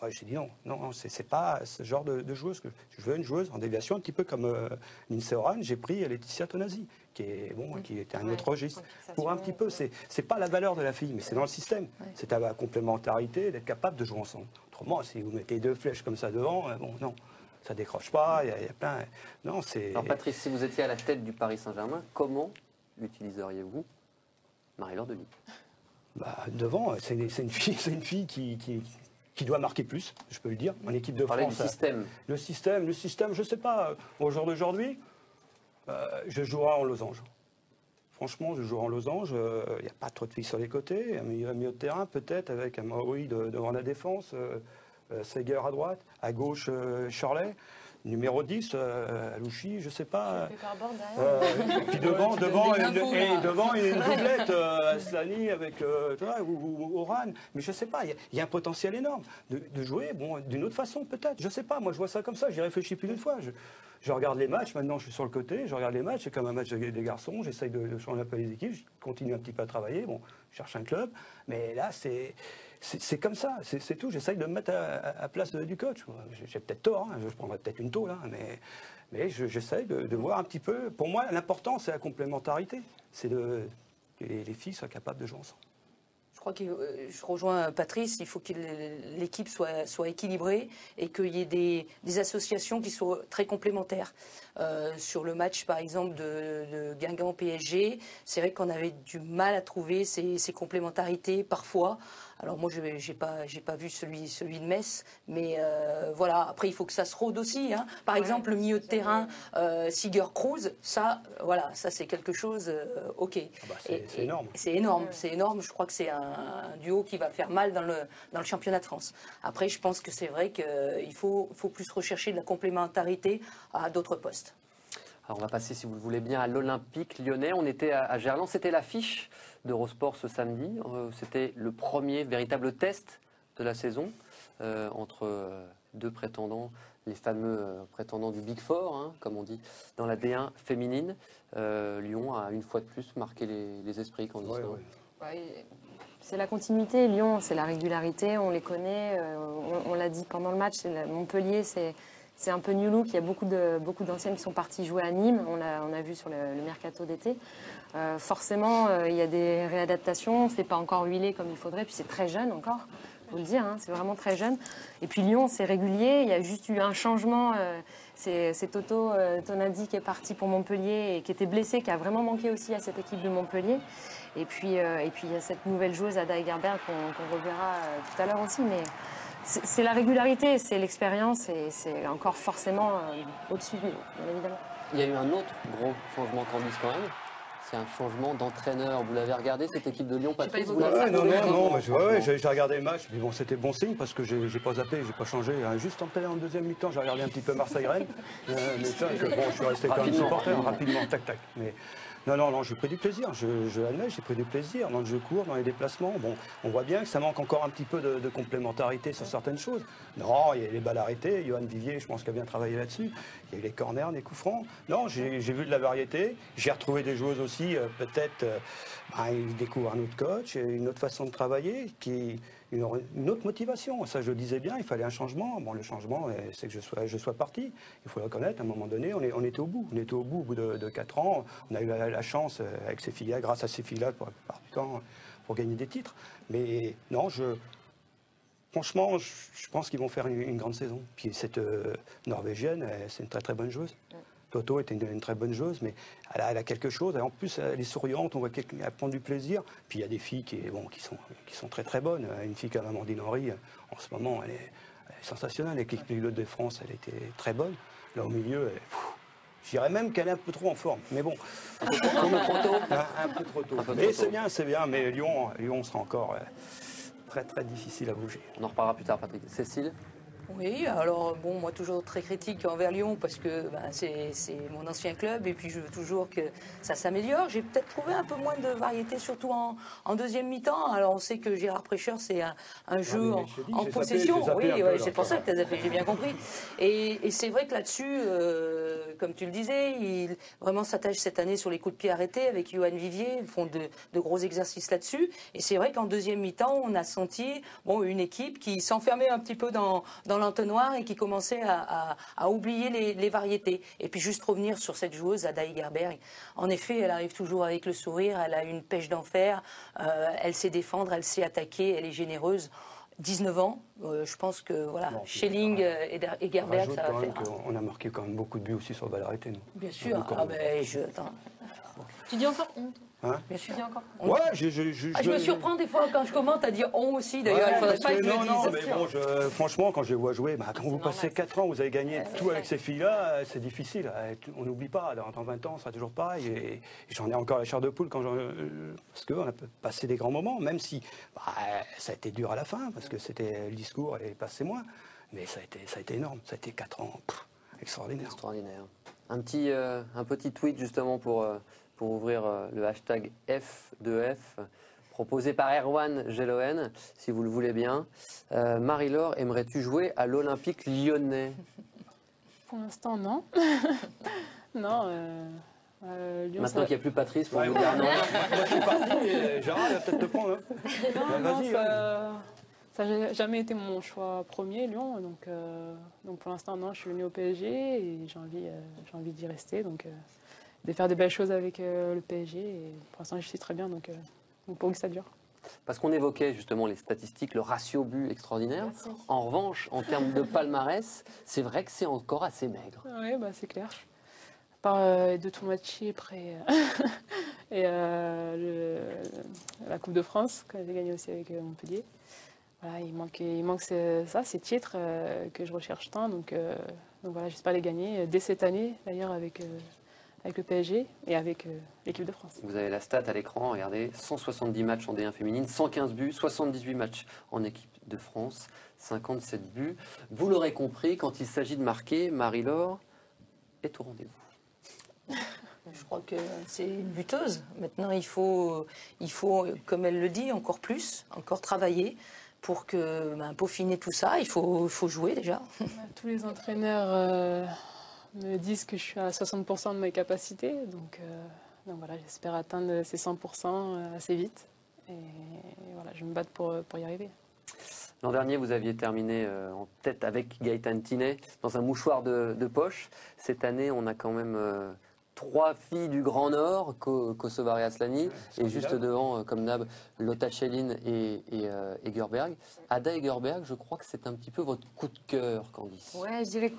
Moi, j'ai dit non, c'est pas ce genre de joueuse que je veux, une joueuse en déviation, un petit peu comme Lindsay Horan. J'ai pris Laetitia Tonasi, qui était un autre registre. Pour un petit peu, c'est pas la valeur de la fille, mais c'est dans le système. C'est à la complémentarité d'être capable de jouer ensemble. Autrement, si vous mettez 2 flèches comme ça devant, bon, non, ça décroche pas, il y a plein... Non, c'est... Alors Patrice, si vous étiez à la tête du Paris Saint-Germain, comment utiliseriez-vous Marie-Laure Denis? Devant, c'est une fille qui doit marquer plus, je peux le dire, en équipe de France. Du système. Le système, je ne sais pas, au jour d'aujourd'hui, je jouerai en losange. Franchement, je jouerai en losange, il n'y a pas trop de filles sur les côtés, un milieu de terrain peut-être, avec un Maori devant la défense, Seger à droite, à gauche Shirley, numéro 10, Alouchi, je ne sais pas. Puis devant, il y a une doublette, Aslani avec ou Oran. Mais je ne sais pas, il y a un potentiel énorme de jouer d'une autre façon peut-être. Je ne sais pas, moi je vois ça comme ça, j'y réfléchis plus d'une fois. Je regarde les matchs, maintenant je suis sur le côté, je regarde les matchs, c'est comme un match des garçons, j'essaye de changer un peu les équipes, je continue un petit peu à travailler, je cherche un club, mais là c'est comme ça, c'est tout, j'essaye de me mettre à place du coach. J'ai peut-être tort, je prendrais peut-être une tôle, mais j'essaye de voir un petit peu. Pour moi, l'important c'est la complémentarité, c'est que les filles soient capables de jouer ensemble. Je crois que je rejoins Patrice, il faut que l'équipe soit équilibrée et qu'il y ait des associations qui soient très complémentaires. Sur le match, par exemple, de Guingamp-PSG, c'est vrai qu'on avait du mal à trouver ces complémentarités parfois. Alors moi, je n'ai pas vu celui de Metz, mais voilà. Après, il faut que ça se rôde aussi. Par exemple, le milieu de terrain, Seger-Kroos, ça c'est quelque chose, ok. C'est énorme. C'est énorme. Je crois que c'est un duo qui va faire mal dans le championnat de France. Après, je pense que c'est vrai qu'il faut plus rechercher de la complémentarité à d'autres postes. Alors on va passer, si vous le voulez bien, à l'Olympique lyonnais. On était à Gerland, c'était l'affiche d'Eurosport ce samedi. C'était le premier véritable test de la saison entre deux prétendants, les fameux prétendants du Big Four, comme on dit, dans la D1 féminine. Lyon a une fois de plus marqué les esprits quand on dit ça. C'est la continuité. Lyon, c'est la régularité, on les connaît. On l'a dit pendant le match, Montpellier, c'est un peu new look. Il y a beaucoup d'anciennes qui sont parties jouer à Nîmes. On a vu sur le mercato d'été. Forcément, il y a des réadaptations. C'est pas encore huilé comme il faudrait. Puis c'est très jeune encore, faut le dire. C'est vraiment très jeune. Et puis Lyon, c'est régulier. Il y a juste eu un changement. C'est Toto Tonadi qui est parti pour Montpellier et qui était blessé, qui a vraiment manqué aussi à cette équipe de Montpellier. Et puis il y a cette nouvelle joueuse, Ada Egerberg, qu'on reverra tout à l'heure aussi. Mais c'est la régularité, c'est l'expérience et c'est encore forcément au-dessus du lot, bien évidemment. Il y a eu un autre gros changement Candice quand même. C'est un changement d'entraîneur. Vous l'avez regardé cette équipe de Lyon, Patrice? Non, j'ai regardé le match. Mais bon, c'était bon signe parce que j'ai pas zappé, j'ai pas changé. Juste en deuxième mi-temps, j'ai regardé un petit peu Marseille-Rennes. Mais ça, je suis resté quand même supporter rapidement, tac. Mais non, j'ai pris du plaisir. Je l'admets, j'ai pris du plaisir dans le jeu court, dans les déplacements. Bon, on voit bien que ça manque encore un petit peu de complémentarité sur certaines choses. Non, il y a les balles arrêtées. Johan Vivier, je pense qu'il a bien travaillé là-dessus. Il y a eu les corners, les coups francs. Non, j'ai vu de la variété. J'ai retrouvé des joueuses aussi, peut-être, ils découvrent un autre coach, une autre façon de travailler, une autre motivation. Ça, je le disais bien, il fallait un changement. Bon, le changement, c'est que je sois parti. Il faut le reconnaître, à un moment donné, on était au bout. On était au bout de 4 ans. On a eu la chance, avec ces filles-là, grâce à ces filles-là, pour la plupart du temps, pour gagner des titres. Mais non, franchement, je pense qu'ils vont faire une grande saison. Puis cette Norvégienne, c'est une très très bonne joueuse. Toto était une très bonne joueuse, mais elle a quelque chose. En plus, elle est souriante, on voit qu'elle prend du plaisir. Puis il y a des filles qui sont très très bonnes. Une fille comme Amandine Henry, en ce moment, elle est sensationnelle. Avec l'équipe pilote de France, elle était très bonne. Là au milieu, je dirais même qu'elle est un peu trop en forme. Mais bon, un peu trop tôt. Mais c'est bien. Mais Lyon sera encore très très difficile à bouger. On en reparlera plus tard, Patrick. Cécile? Oui, alors bon, moi toujours très critique envers Lyon parce que c'est mon ancien club et puis je veux toujours que ça s'améliore. J'ai peut-être trouvé un peu moins de variété, surtout en deuxième mi-temps. Alors on sait que Gérard Prêcheur, c'est un jeu en possession. Oui, c'est pour ça que tu as zappé, j'ai bien compris. Et c'est vrai que là-dessus, comme tu le disais, il vraiment s'attache cette année sur les coups de pied arrêtés avec Johan Vivier. Ils font de gros exercices là-dessus. Et c'est vrai qu'en deuxième mi-temps, on a senti une équipe qui s'enfermait un petit peu dans dans l'entonnoir et qui commençait à oublier les variétés. Et puis juste revenir sur cette joueuse, Ada Hegerberg. En effet, elle arrive toujours avec le sourire, elle a une pêche d'enfer, elle sait défendre, elle sait attaquer, elle est généreuse. 19 ans, je pense que voilà, Schelling et Hegerberg, ça va faire. On a marqué quand même beaucoup de buts aussi sur balle arrêtée, nous. Bien sûr. Attends. Tu dis encore on? Hein? Bien sûr. Ouais, je me surprends des fois quand je commente à dire on aussi, d'ailleurs. Il faudrait pas que je le dise. Non, mais bon, franchement, quand je les vois jouer, quand vous passez 4 ans, vous avez gagné tout avec ces filles-là, c'est difficile. On n'oublie pas, dans 20 ans, ça sera toujours pareil. Et j'en ai encore la chair de poule parce qu'on a passé des grands moments, même si ça a été dur à la fin, parce que c'était le discours et passé moins. Mais ça a été énorme. Ça a été 4 ans extraordinaire. Un petit tweet justement pour ouvrir le hashtag F2F, proposé par Erwan Geloen, si vous le voulez bien. Marie-Laure, aimerais-tu jouer à l'Olympique lyonnais? Pour l'instant, non. Non. Lyon, maintenant qu'il n'y a plus Patrice, pour vous dire non. Moi, je suis parti, Gérard va peut-être te prendre. Vas-y. Ça n'a jamais été mon choix premier, Lyon. Donc pour l'instant, non, je suis venue au PSG et j'ai envie d'y rester. Donc de faire de belles choses avec le PSG. Et pour l'instant, je suis très bien. Donc pour que ça dure. Parce qu'on évoquait justement les statistiques, le ratio but extraordinaire. Merci. En revanche, en termes de palmarès, c'est vrai que c'est encore assez maigre. Oui, c'est clair. À part les 2 tournois de Chypre et la Coupe de France, que j'ai gagné aussi avec Montpellier. Voilà, il manque ces titres que je recherche tant. Donc voilà, j'espère les gagner dès cette année, d'ailleurs, avec le PSG et avec l'équipe de France. Vous avez la stat à l'écran, regardez, 170 matchs en D1 féminine, 115 buts, 78 matchs en équipe de France, 57 buts. Vous l'aurez compris, quand il s'agit de marquer, Marie-Laure est au rendez-vous. Je crois que c'est une buteuse. Maintenant, il faut, comme elle le dit, encore plus, encore travailler pour peaufiner tout ça. Il faut jouer déjà. Tous les entraîneurs me disent que je suis à 60% de mes capacités. Donc voilà, j'espère atteindre ces 100% assez vite. Et voilà, je me bats pour y arriver. L'an dernier, vous aviez terminé en tête avec Gaëtan Tinet dans un mouchoir de poche. Cette année, on a quand même 3 filles du Grand Nord, Kosovari Aslani, et juste devant, comme d'hab, Lotta Schelling et Hegerberg. Ada Hegerberg, je crois que c'est un petit peu votre coup de cœur, Candice. Ouais, je dirais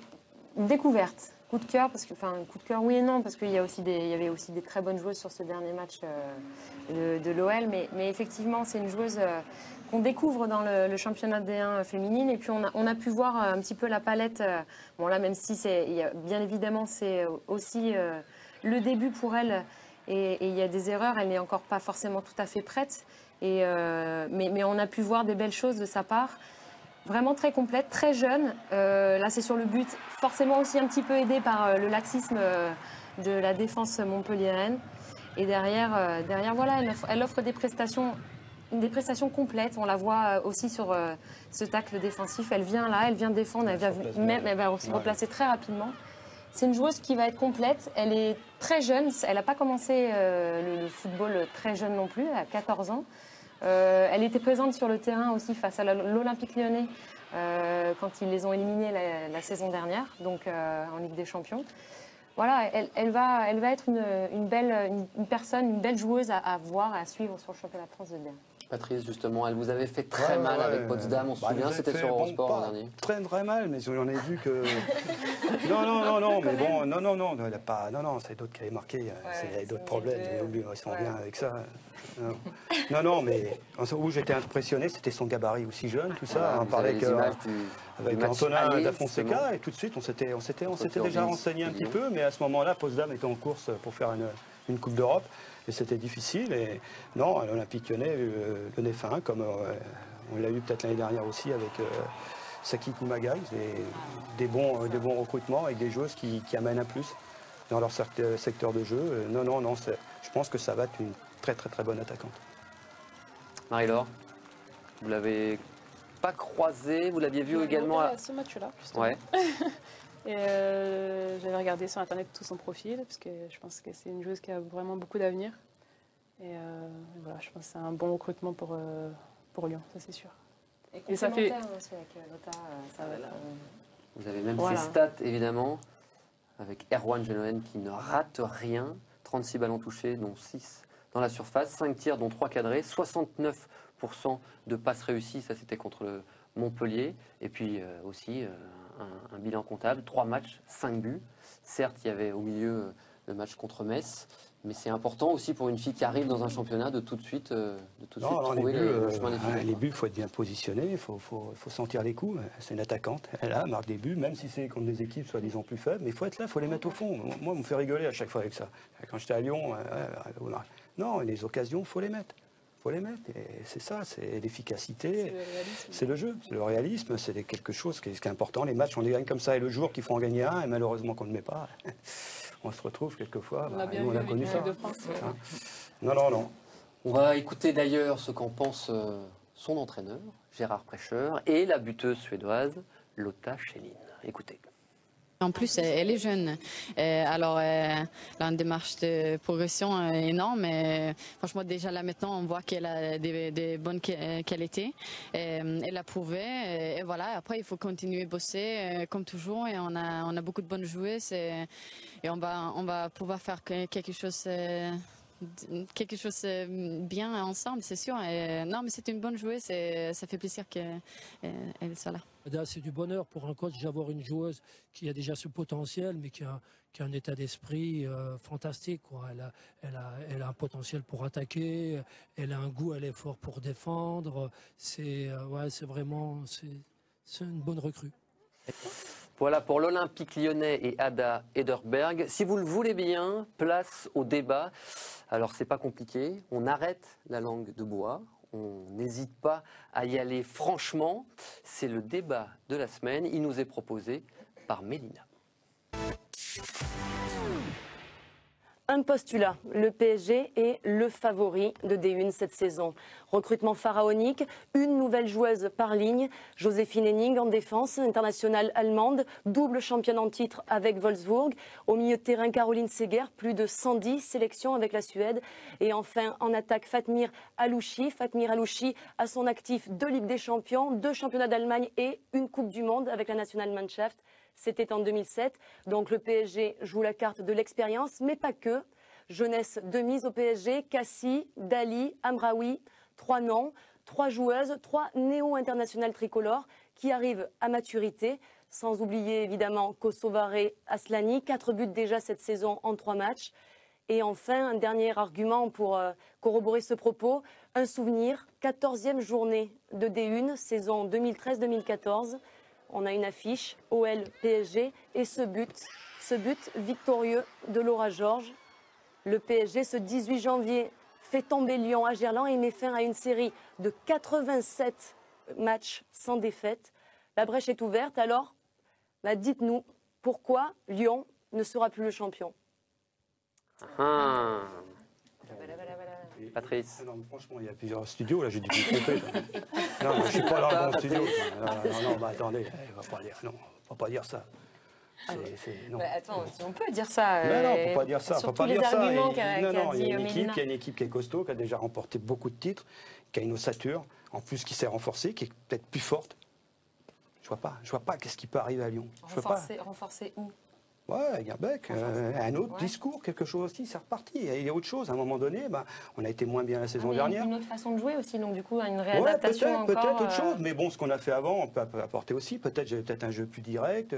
découverte. Coup de cœur, coup de cœur oui et non, parce qu'il y avait aussi des très bonnes joueuses sur ce dernier match de l'OL, mais effectivement, c'est une joueuse qu'on découvre dans le championnat D1 féminine, et puis on a pu voir un petit peu la palette. Bon là, même si bien évidemment c'est aussi le début pour elle, et il y a des erreurs, elle n'est encore pas forcément tout à fait prête, mais on a pu voir des belles choses de sa part. Vraiment très complète, très jeune. Là, c'est sur le but, forcément aussi un petit peu aidé par le laxisme de la défense montpelliéraine. Et derrière voilà, elle offre des prestations complètes. On la voit aussi sur ce tacle défensif. Elle vient là, elle vient défendre, elle va se replacer très rapidement. C'est une joueuse qui va être complète. Elle est très jeune. Elle n'a pas commencé le football très jeune non plus, à 14 ans. Elle était présente sur le terrain aussi face à l'Olympique lyonnais quand ils les ont éliminés la saison dernière, donc en Ligue des Champions. Voilà, elle va être une belle joueuse à voir, à suivre sur le championnat de France de D1. Patrice, justement, elle vous avait fait très mal avec Potsdam, on se souvient, c'était sur Eurosport l'an dernier. Très mal, mais j'en ai vu que... Non, mais bon, non, elle a pas... Non, c'est d'autres qui avaient marqué, il y a d'autres problèmes, ils sont bien avec ça. Non, mais où j'étais impressionné, c'était son gabarit aussi jeune, tout ça. On parlait avec Antonin da Fonseca, et tout de suite, on s'était déjà renseigné un petit peu, mais à ce moment-là, Potsdam était en course pour faire une Coupe d'Europe, et c'était difficile. Et non, l'Olympique lyonnais le nez fin, comme on l'a eu peut-être l'année dernière aussi avec Saki Kumagai, des bons recrutements avec des joueuses qui amènent un plus dans leur secteur de jeu. Non, je pense que ça va être une très bonne attaquante. Marie-Laure, vous l'avez pas croisée, vous l'aviez vue également à ce match-là, justement. Ouais. Et j'avais regardé sur internet tout son profil, parce que je pense que c'est une joueuse qui a vraiment beaucoup d'avenir. Et voilà, je pense que c'est un bon recrutement pour Lyon, ça c'est sûr. Et ça fait... aussi avec Lotta, ça va être, Vous avez même Voilà. ces stats, évidemment, avec Erwan Genoen qui ne rate rien. 36 ballons touchés, dont 6 dans la surface, 5 tirs, dont 3 cadrés, 69% de passes réussies, ça c'était contre le Montpellier. Et puis aussi un bilan comptable, 3 matchs, 5 buts. Certes, il y avait au milieu le match contre Metz, mais c'est important aussi pour une fille qui arrive dans un championnat de tout de suite, trouver le chemin des filets. Les buts, il faut être bien positionné, il faut sentir les coups. C'est une attaquante, elle marque des buts, même si c'est contre des équipes soi-disant plus faibles, mais il faut être là, il faut les mettre au fond. Moi, on me fait rigoler à chaque fois avec ça. Quand j'étais à Lyon, non, les occasions, il faut les mettre. Faut les mettre, et c'est ça, c'est l'efficacité, c'est le jeu, c'est le réalisme, c'est quelque chose qui est important. Les matchs, on les gagne comme ça, et le jour qu'il faut en gagner un, et malheureusement qu'on ne met pas, on se retrouve quelquefois, on a connu ça. Hein. Non. On va écouter d'ailleurs ce qu'en pense son entraîneur, Gérard Prêcheur, et la buteuse suédoise, Lotta Schelin. Écoutez. En plus, elle est jeune. Alors, elle a une démarche de progression énorme. Franchement, déjà là maintenant, on voit qu'elle a des bonnes qualités. Elle a prouvé. Et voilà, après, il faut continuer à bosser comme toujours. Et on a beaucoup de bonnes joueuses. Et on va pouvoir faire quelque chose bien ensemble, c'est sûr. Non, mais c'est une bonne joueuse. Ça fait plaisir qu'elle soit là. C'est du bonheur pour un coach d'avoir une joueuse qui a déjà ce potentiel, mais qui a un état d'esprit fantastique, quoi. Elle a un potentiel pour attaquer, elle a un goût à l'effort pour défendre. C'est une bonne recrue. Voilà pour l'Olympique lyonnais et Ada Ederberg. Si vous le voulez bien, place au débat. Alors c'est pas compliqué, on arrête la langue de bois. On n'hésite pas à y aller franchement. C'est le débat de la semaine. Il nous est proposé par Mélina. Un postulat, le PSG est le favori de D1 cette saison. Recrutement pharaonique, une nouvelle joueuse par ligne, Joséphine Henning en défense, internationale allemande, double championne en titre avec Wolfsburg. Au milieu de terrain, Caroline Seger, plus de 110 sélections avec la Suède. Et enfin, en attaque, Fatmir Alouchi. Fatmir Alouchi a son actif 2 Ligues des Champions, 2 championnats d'Allemagne et une Coupe du Monde avec la Nationalmannschaft. C'était en 2007. Donc le PSG joue la carte de l'expérience, mais pas que. Jeunesse de mise au PSG, Cassie, Dali, Amraoui, 3 noms, 3 joueuses, 3 néo-internationales tricolores qui arrivent à maturité. Sans oublier évidemment Kosovare Aslani, 4 buts déjà cette saison en 3 matchs. Et enfin, un dernier argument pour corroborer ce propos, un souvenir, 14e journée de D1, saison 2013-2014. On a une affiche, OL PSG, et ce but victorieux de Laura Georges. Le PSG, ce 18 janvier, fait tomber Lyon à Gerland et met fin à une série de 87 matchs sans défaite. La brèche est ouverte, alors dites-nous pourquoi Lyon ne sera plus le champion. Patrice. Non, mais franchement, il y a plusieurs studios, là j'ai dû me tromper. Non, je ne suis pas dans le bon studio. Non, attendez, on va pas dire ça. Attends, on peut dire ça. Non, on ne peut pas dire ça. Sur tous les arguments qu'a dit il y a Mélina. une équipe qui est costaud, qui a déjà remporté beaucoup de titres, qui a une ossature, en plus qui s'est renforcée, qui est peut-être plus forte. Je vois pas qu'est-ce qui peut arriver à Lyon. Renforcer où? Ouais, Gerbeck, un autre discours, quelque chose aussi, c'est reparti. Il y a autre chose. À un moment donné, on a été moins bien la saison dernière. Une autre façon de jouer aussi, donc du coup, une réadaptation peut-être autre chose. Mais bon, ce qu'on a fait avant, on peut apporter aussi. Peut-être un jeu plus direct.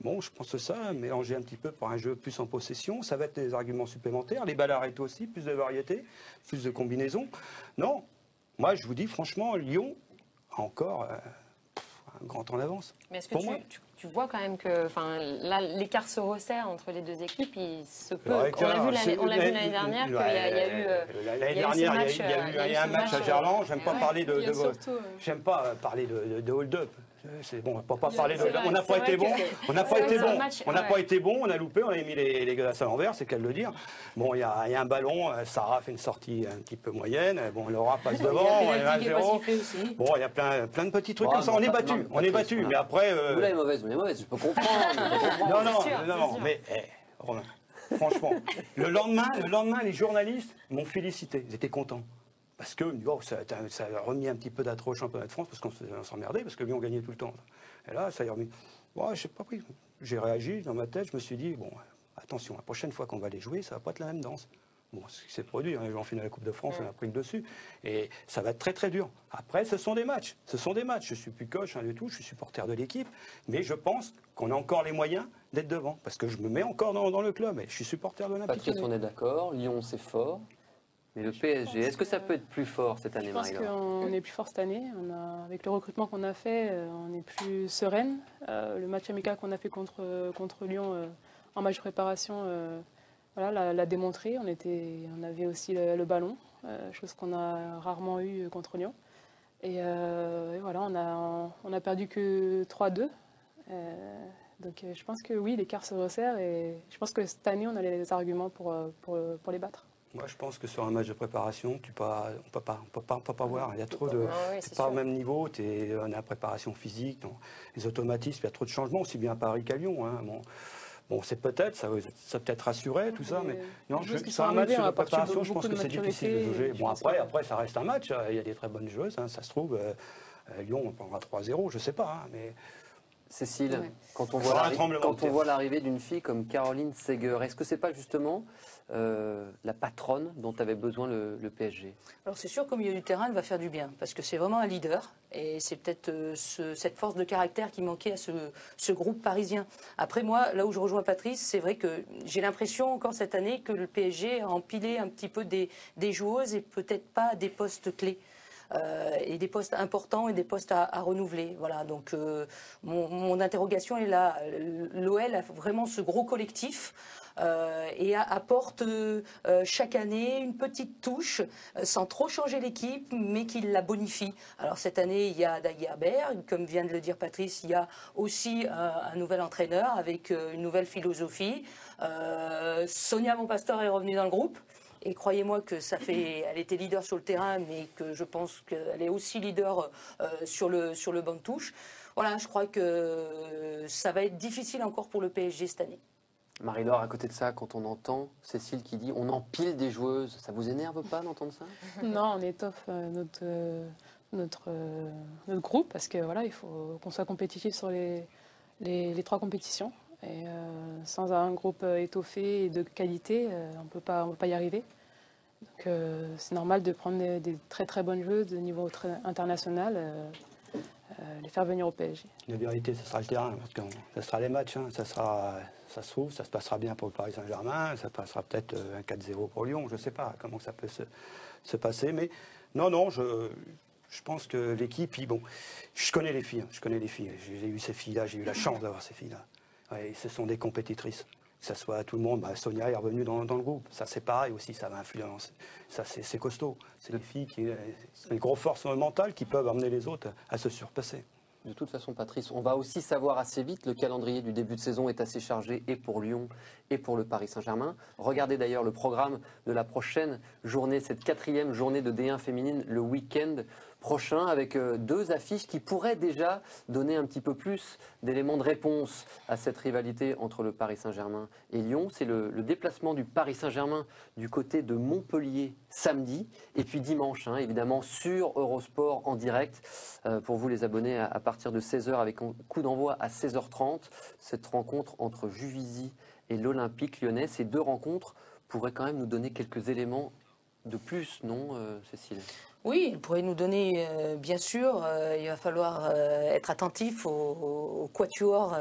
Bon, je pense que ça, mélanger un petit peu pour un jeu plus en possession, ça va être des arguments supplémentaires. Les balles arrêtées aussi, plus de variété, plus de combinaisons. Non, moi, je vous dis franchement, Lyon a encore un grand temps d'avance. Mais est-ce que tu vois quand même que là, l'écart se resserre entre les deux équipes, il se peut. On l'a vu l'année dernière qu'il y a eu. L'année dernière, il y a un match à Gerland. J'aime pas parler de hold-up. C'est bon, on n'a pas parlé de. On n'a pas été bon. On n'a pas été bon. On a loupé. On a mis les glaces à l'envers, c'est qu'à le dire. Bon, il y a un ballon. Sarah fait une sortie un petit peu moyenne. Bon, Laura passe devant. Bon, il y a plein de petits trucs comme ça. On est battu. Mais après. Vous l'avez mauvaise. Je peux comprendre. Non. Mais Romain, franchement, le lendemain, les journalistes m'ont félicité. Ils étaient contents. Parce que oh, ça a remis un petit peu d'attrait au championnat de France, parce qu'on s'emmerdait, parce que Lyon gagnait tout le temps. Et là, ça a remis. Bon, je sais pas pris. J'ai réagi dans ma tête, je me suis dit, bon, attention, la prochaine fois qu'on va les jouer, ça va pas être la même danse. Bon, ce qui s'est produit, hein, en finale de la Coupe de France, on a pris le dessus. Et ça va être très très dur. Après, ce sont des matchs. Ce sont des matchs. Je suis plus coach du tout, je suis supporter de l'équipe. Mais je pense qu'on a encore les moyens d'être devant. Parce que je me mets encore dans le club. Et je suis supporter de l'Olympique. Patrice, on est d'accord. Lyon, c'est fort. Mais le PSG, est-ce que ça peut être plus fort cette année, Marie-Laure ? Je pense qu'on est plus fort cette année. Avec le recrutement qu'on a fait, on est plus sereine. Le match amical qu'on a fait contre Lyon en match de préparation voilà, l'a démontré. On avait aussi le ballon, chose qu'on a rarement eu contre Lyon. Et voilà, on a perdu que 3-2. Donc je pense que oui, l'écart se resserre et je pense que cette année, on a les arguments pour les battre. Moi, je pense que sur un match de préparation, on ne peut pas voir. Il y a trop de. C'est pas au même niveau. On a la préparation physique, les automatismes. Il y a trop de changements, aussi bien à Paris qu'à Lyon. Hein. Bon, c'est peut-être, ça peut-être rassuré, tout ça, mais non, sur un match de préparation, je pense que c'est difficile de juger. Bon, après, ça reste un match. Il y a des très bonnes joueuses. Hein, ça se trouve, Lyon, on prendra 3-0, je ne sais pas. Hein, mais. Cécile, quand on voit l'arrivée d'une fille comme Caroline Seger, est-ce que c'est pas justement la patronne dont avait besoin le PSG ? Alors c'est sûr qu'au milieu du terrain, elle va faire du bien, parce que c'est vraiment un leader, et c'est peut-être cette force de caractère qui manquait à ce groupe parisien. Après moi, là où je rejoins Patrice, c'est vrai que j'ai l'impression encore cette année que le PSG a empilé un petit peu des joueuses et peut-être pas des postes clés. Et des postes importants et des postes à renouveler. Voilà, donc mon interrogation est là. L'OL a vraiment ce gros collectif et apporte chaque année une petite touche sans trop changer l'équipe, mais qui la bonifie. Alors cette année, il y a Daguerre, comme vient de le dire Patrice, il y a aussi un nouvel entraîneur avec une nouvelle philosophie. Sonia Monpastor est revenue dans le groupe. Et croyez-moi que elle était leader sur le terrain, mais que je pense qu'elle est aussi leader sur le banc de touche. Voilà, je crois que ça va être difficile encore pour le PSG cette année. Marie-Laure, à côté de ça, quand on entend Cécile qui dit on empile des joueuses, ça vous énerve pas d'entendre ça ? Non, on étoffe notre groupe parce que voilà, il faut qu'on soit compétitif sur les 3 compétitions. Et sans un groupe étoffé et de qualité, on peut pas y arriver. Donc c'est normal de prendre des très très bonnes joueuses de niveau international, les faire venir au PSG. La vérité, ce sera le terrain, parce que ça sera les matchs. Hein. Ça se trouve, ça se passera bien pour le Paris Saint-Germain, ça passera peut-être un 4-0 pour Lyon, je ne sais pas comment ça peut se passer. Mais non, je pense que l'équipe, bon, je connais les filles. J'ai eu ces filles-là, j'ai eu la chance d'avoir ces filles-là. Ouais, ce sont des compétitrices. Que ce soit tout le monde, Sonia est revenue dans le groupe. Ça, c'est pareil aussi, ça va influencer. Ça, c'est costaud. C'est des filles qui ont une grosse force mentale qui peuvent amener les autres à se surpasser. De toute façon, Patrice, on va aussi savoir assez vite. Le calendrier du début de saison est assez chargé et pour Lyon et pour le Paris Saint-Germain. Regardez d'ailleurs le programme de la prochaine journée, cette 4e journée de D1 féminine, le week-end prochain, avec 2 affiches qui pourraient déjà donner un petit peu plus d'éléments de réponse à cette rivalité entre le Paris Saint-Germain et Lyon. C'est le déplacement du Paris Saint-Germain du côté de Montpellier samedi, et puis dimanche, hein, évidemment, sur Eurosport en direct, pour vous les abonnés à partir de 16h, avec un coup d'envoi à 16h30, cette rencontre entre Juvisy et l'Olympique lyonnais. Ces 2 rencontres pourraient quand même nous donner quelques éléments de plus, non, Cécile ? Oui, il pourrait nous donner, bien sûr, il va falloir être attentif au quatuor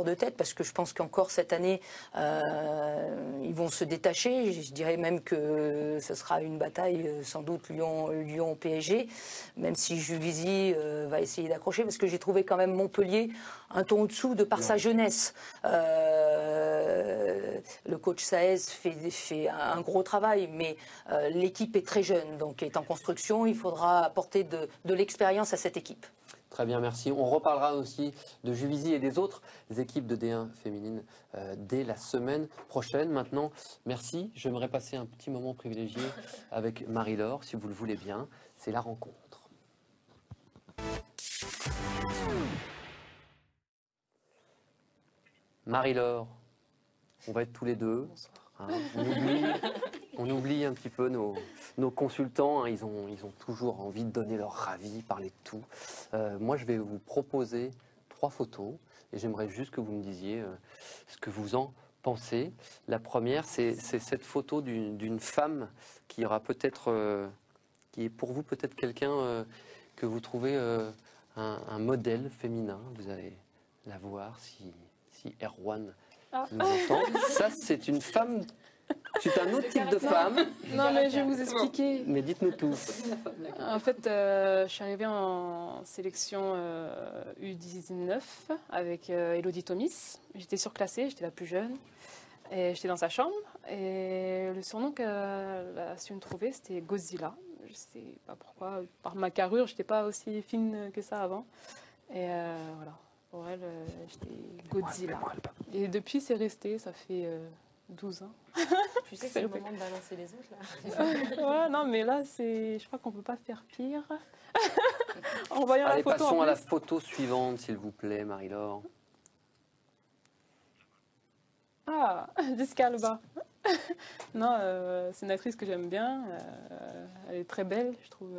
de tête, parce que je pense qu'encore cette année, ils vont se détacher. Je dirais même que ce sera une bataille, sans doute, Lyon-PSG, même si Juvisy va essayer d'accrocher, parce que j'ai trouvé quand même Montpellier un ton au-dessous de par sa jeunesse. Le coach Saez fait un gros travail, mais l'équipe est très jeune, donc est en construction. Il faudra apporter de l'expérience à cette équipe. Très bien, merci. On reparlera aussi de Juvisy et des autres équipes de D1 féminine dès la semaine prochaine. Maintenant, merci. J'aimerais passer un petit moment privilégié avec Marie-Laure, si vous le voulez bien. C'est la rencontre. Marie-Laure, on va être tous les deux. Hein, On oublie un petit peu nos consultants, hein, ils ont toujours envie de donner leur avis, parler de tout. Moi, je vais vous proposer 3 photos et j'aimerais juste que vous me disiez ce que vous en pensez. La première, c'est cette photo d'une femme qui aura peut-être, qui est pour vous peut-être quelqu'un que vous trouvez un modèle féminin. Vous allez la voir si Erwan nous entend. Ça, c'est une femme. C'est un autre type de femme. Non, mais je vais vous expliquer. Mais dites-nous tout. En fait, je suis arrivée en sélection U19 avec Elodie Thomis. J'étais surclassée, j'étais la plus jeune. Et j'étais dans sa chambre. Et le surnom qu'elle a su me trouver, c'était Godzilla. Je sais pas pourquoi. Par ma carrure, j'étais pas aussi fine que ça avant. Et voilà. Pour elle, j'étais Godzilla. Et depuis, c'est resté. Ça fait 12 ans. Tu sais, c'est le moment de balancer les autres, là. Ouais, non, mais là, je crois qu'on peut pas faire pire. En voyant la photo. Passons à la photo suivante, s'il vous plaît, Marie-Laure. Ah, Jessica Alba. Non, c'est une actrice que j'aime bien. Elle est très belle, je trouve.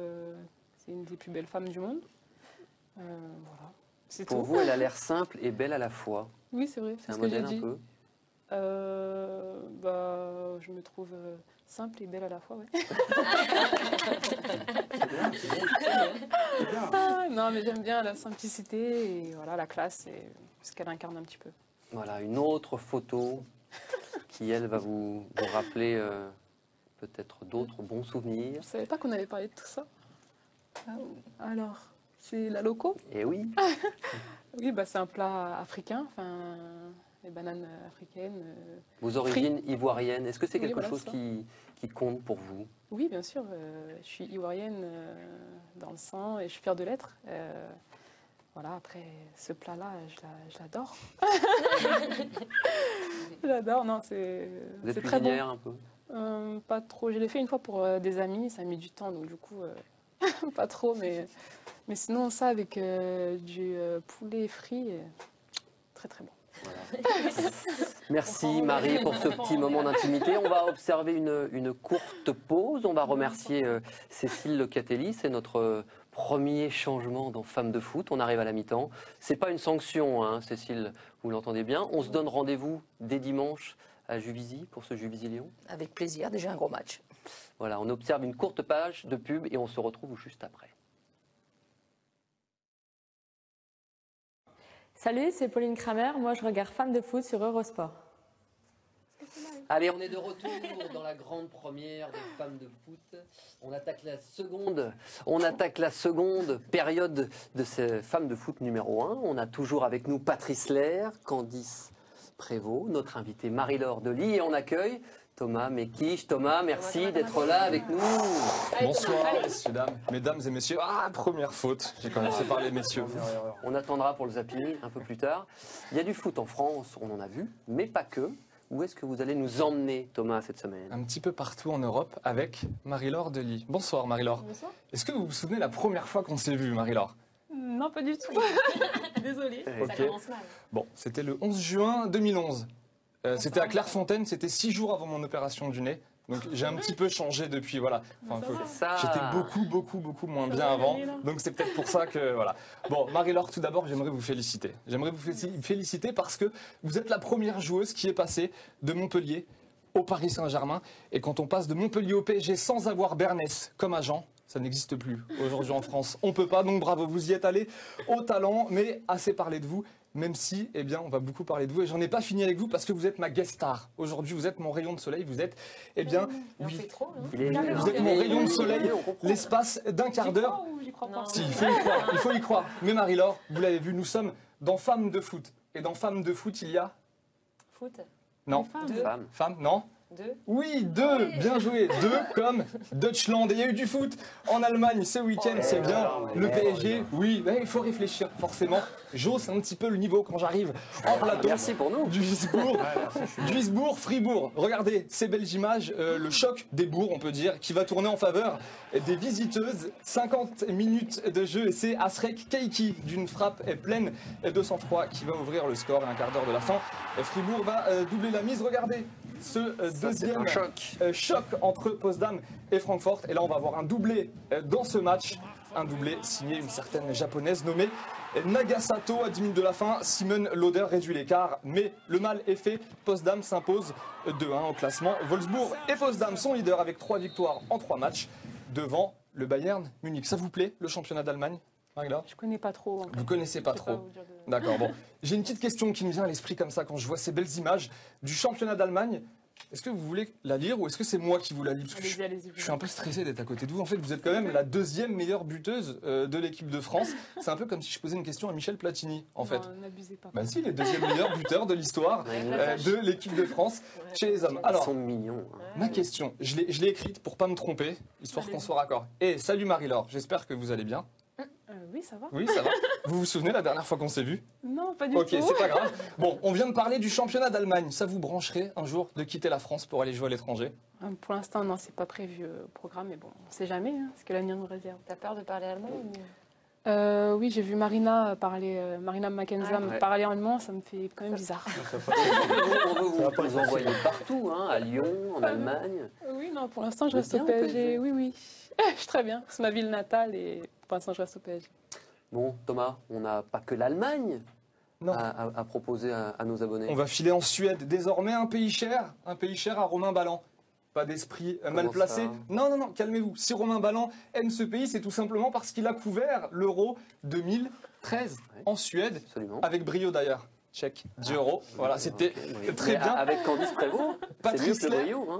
C'est une des plus belles femmes du monde. Voilà. Pour vous, elle a l'air simple et belle à la fois. Oui, c'est vrai. C'est un modèle un peu. Je me trouve simple et belle à la fois, ouais. Non, mais j'aime bien la simplicité et voilà, la classe et ce qu'elle incarne un petit peu. Voilà, une autre photo qui, elle, va vous rappeler peut-être d'autres bons souvenirs. Je ne savais pas qu'on allait parler de tout ça. Alors, c'est la loco? Eh oui. Oui, c'est un plat africain, les bananes africaines. Vos origines ivoiriennes, est-ce que c'est quelque chose ça. qui compte pour vous? Oui, bien sûr. Je suis ivoirienne dans le sang et je suis fière de l'être. Voilà, après, ce plat-là, je l'adore. J'adore, non, c'est très bon. Un peu pas trop. Je l'ai fait une fois pour des amis, ça a mis du temps, donc du coup, pas trop. Mais sinon, ça avec du poulet frit, très très bon. Voilà. Merci Marie pour ce petit moment d'intimité. On va observer une courte pause. On va remercier Cécile Locatelli. C'est notre premier changement dans Femmes de foot. On arrive à la mi-temps. C'est pas une sanction, hein, Cécile, vous l'entendez bien. On se donne rendez-vous dès dimanche à Juvisy pour ce Juvisy-Lyon. Avec plaisir, déjà un gros match. Voilà, on observe une courte page de pub et on se retrouve juste après. Salut, c'est Pauline Kramer. Moi, je regarde Femmes de foot sur Eurosport. Allez, on est de retour dans la grande première des Femmes de foot. On attaque la seconde période de ces Femmes de foot numéro 1. On a toujours avec nous Patrice Lair, Candice Prévost, notre invitée Marie-Laure Delis et on accueille Thomas Mekisch. Thomas, merci d'être là avec nous. Bonsoir, mesdames et messieurs. Ah, première faute. J'ai commencé par les messieurs. On attendra pour le zapping un peu plus tard. Il y a du foot en France, on en a vu, mais pas que. Où est-ce que vous allez nous emmener, Thomas, cette semaine? Un petit peu partout en Europe avec Marie-Laure Delis. Bonsoir, Marie-Laure. Bonsoir. Est-ce que vous vous souvenez la première fois qu'on s'est vu, Marie-Laure? Non, pas du tout. Désolée. Ça commence mal. Bon, c'était le 11 juin 2011. C'était à Clairefontaine, c'était 6 jours avant mon opération du nez. Donc j'ai un petit peu changé depuis, voilà. J'étais beaucoup moins bien avant. Donc c'est peut-être pour ça que, voilà. Bon, Marie-Laure, tout d'abord, j'aimerais vous féliciter. J'aimerais vous féliciter parce que vous êtes la première joueuse qui est passée de Montpellier au Paris Saint-Germain. Et quand on passe de Montpellier au PSG sans avoir Bernès comme agent, ça n'existe plus. Aujourd'hui en France, on peut pas. Donc bravo, vous y êtes allé au talent, mais assez parlé de vous. Même si, eh bien, on va beaucoup parler de vous. Et j'en ai pas fini avec vous parce que vous êtes ma guest star. Aujourd'hui, vous êtes mon rayon de soleil. Vous êtes, eh bien, oui, vous êtes mon rayon de soleil, l'espace d'un quart d'heure. Si, il faut y croire. Mais Marie-Laure, vous l'avez vu, nous sommes dans Femmes de foot. Et dans Femmes de foot, il y a... Foot? Non. Femmes, non. Deux. Oui, 2, bien joué. 2 comme Deutschland. Et il y a eu du foot en Allemagne ce week-end, c'est bien. Le PSG, oui, il faut réfléchir forcément. J'ose un petit peu le niveau quand j'arrive en plateau. Merci pour nous. Duisbourg, Fribourg. Regardez ces belles images, le choc des bourgs, on peut dire, qui va tourner en faveur des visiteuses. 50 minutes de jeu et c'est Asrek Keiki d'une frappe pleine de sang-froid qui va ouvrir le score à un quart d'heure de la fin. Et Fribourg va doubler la mise. Regardez. ce deuxième choc entre Potsdam et Francfort. Et là, on va avoir un doublé dans ce match. Un doublé signé une certaine japonaise nommée Nagasato. À 10 minutes de la fin, Simon Lauder réduit l'écart. Mais le mal est fait. Potsdam s'impose 2-1 au classement. Wolfsburg et Potsdam sont leaders avec 3 victoires en 3 matchs devant le Bayern Munich. Ça vous plaît, le championnat d'Allemagne, Marie-Laure ? Je connais pas trop. Vous connaissez pas trop. D'accord, bon. J'ai une petite question qui me vient à l'esprit comme ça quand je vois ces belles images du championnat d'Allemagne. Est-ce que vous voulez la lire ou est-ce que c'est moi qui vous la lis? Parce que je suis un peu stressé d'être à côté de vous. En fait, vous êtes quand même la 2e meilleure buteuse de l'équipe de France. C'est un peu comme si je posais une question à Michel Platini, en fait. Non, n'abusez pas. Bah si, les 2e meilleurs buteurs de l'histoire de l'équipe de France chez les hommes. Alors, ils sont mignons. Ma question, je l'ai écrite pour pas me tromper, histoire qu'on soit raccord. Et salut Marie-Laure, j'espère que vous allez bien. Oui, ça va. Oui, ça va. Vous vous souvenez la dernière fois qu'on s'est vu? Non, pas du tout. Ok, c'est pas grave. Bon, on vient de parler du championnat d'Allemagne. Ça vous brancherait un jour de quitter la France pour aller jouer à l'étranger? Pour l'instant, non, c'est pas prévu au programme, mais bon, on sait jamais ce que l'avenir nous réserve. T'as peur de parler allemand Oui, j'ai vu Marina Mackenza parler allemand, ça me fait quand même bizarre. On veut vous envoyer partout, à Lyon, en Allemagne. Oui, non, pour l'instant, je reste au PSG. Oui. Je suis très bien. C'est ma ville natale et pour l'instant, je reste au PSG. Bon, Thomas, on n'a pas que l'Allemagne à proposer à nos abonnés. On va filer en Suède. Désormais, un pays cher à Romain Ballan. Pas d'esprit mal placé. Non, calmez-vous. Si Romain Ballan aime ce pays, c'est tout simplement parce qu'il a couvert l'Euro 2013 en Suède, avec brio d'ailleurs. Check, 10 euros. Voilà, c'était très bien. Avec Candice Prévost,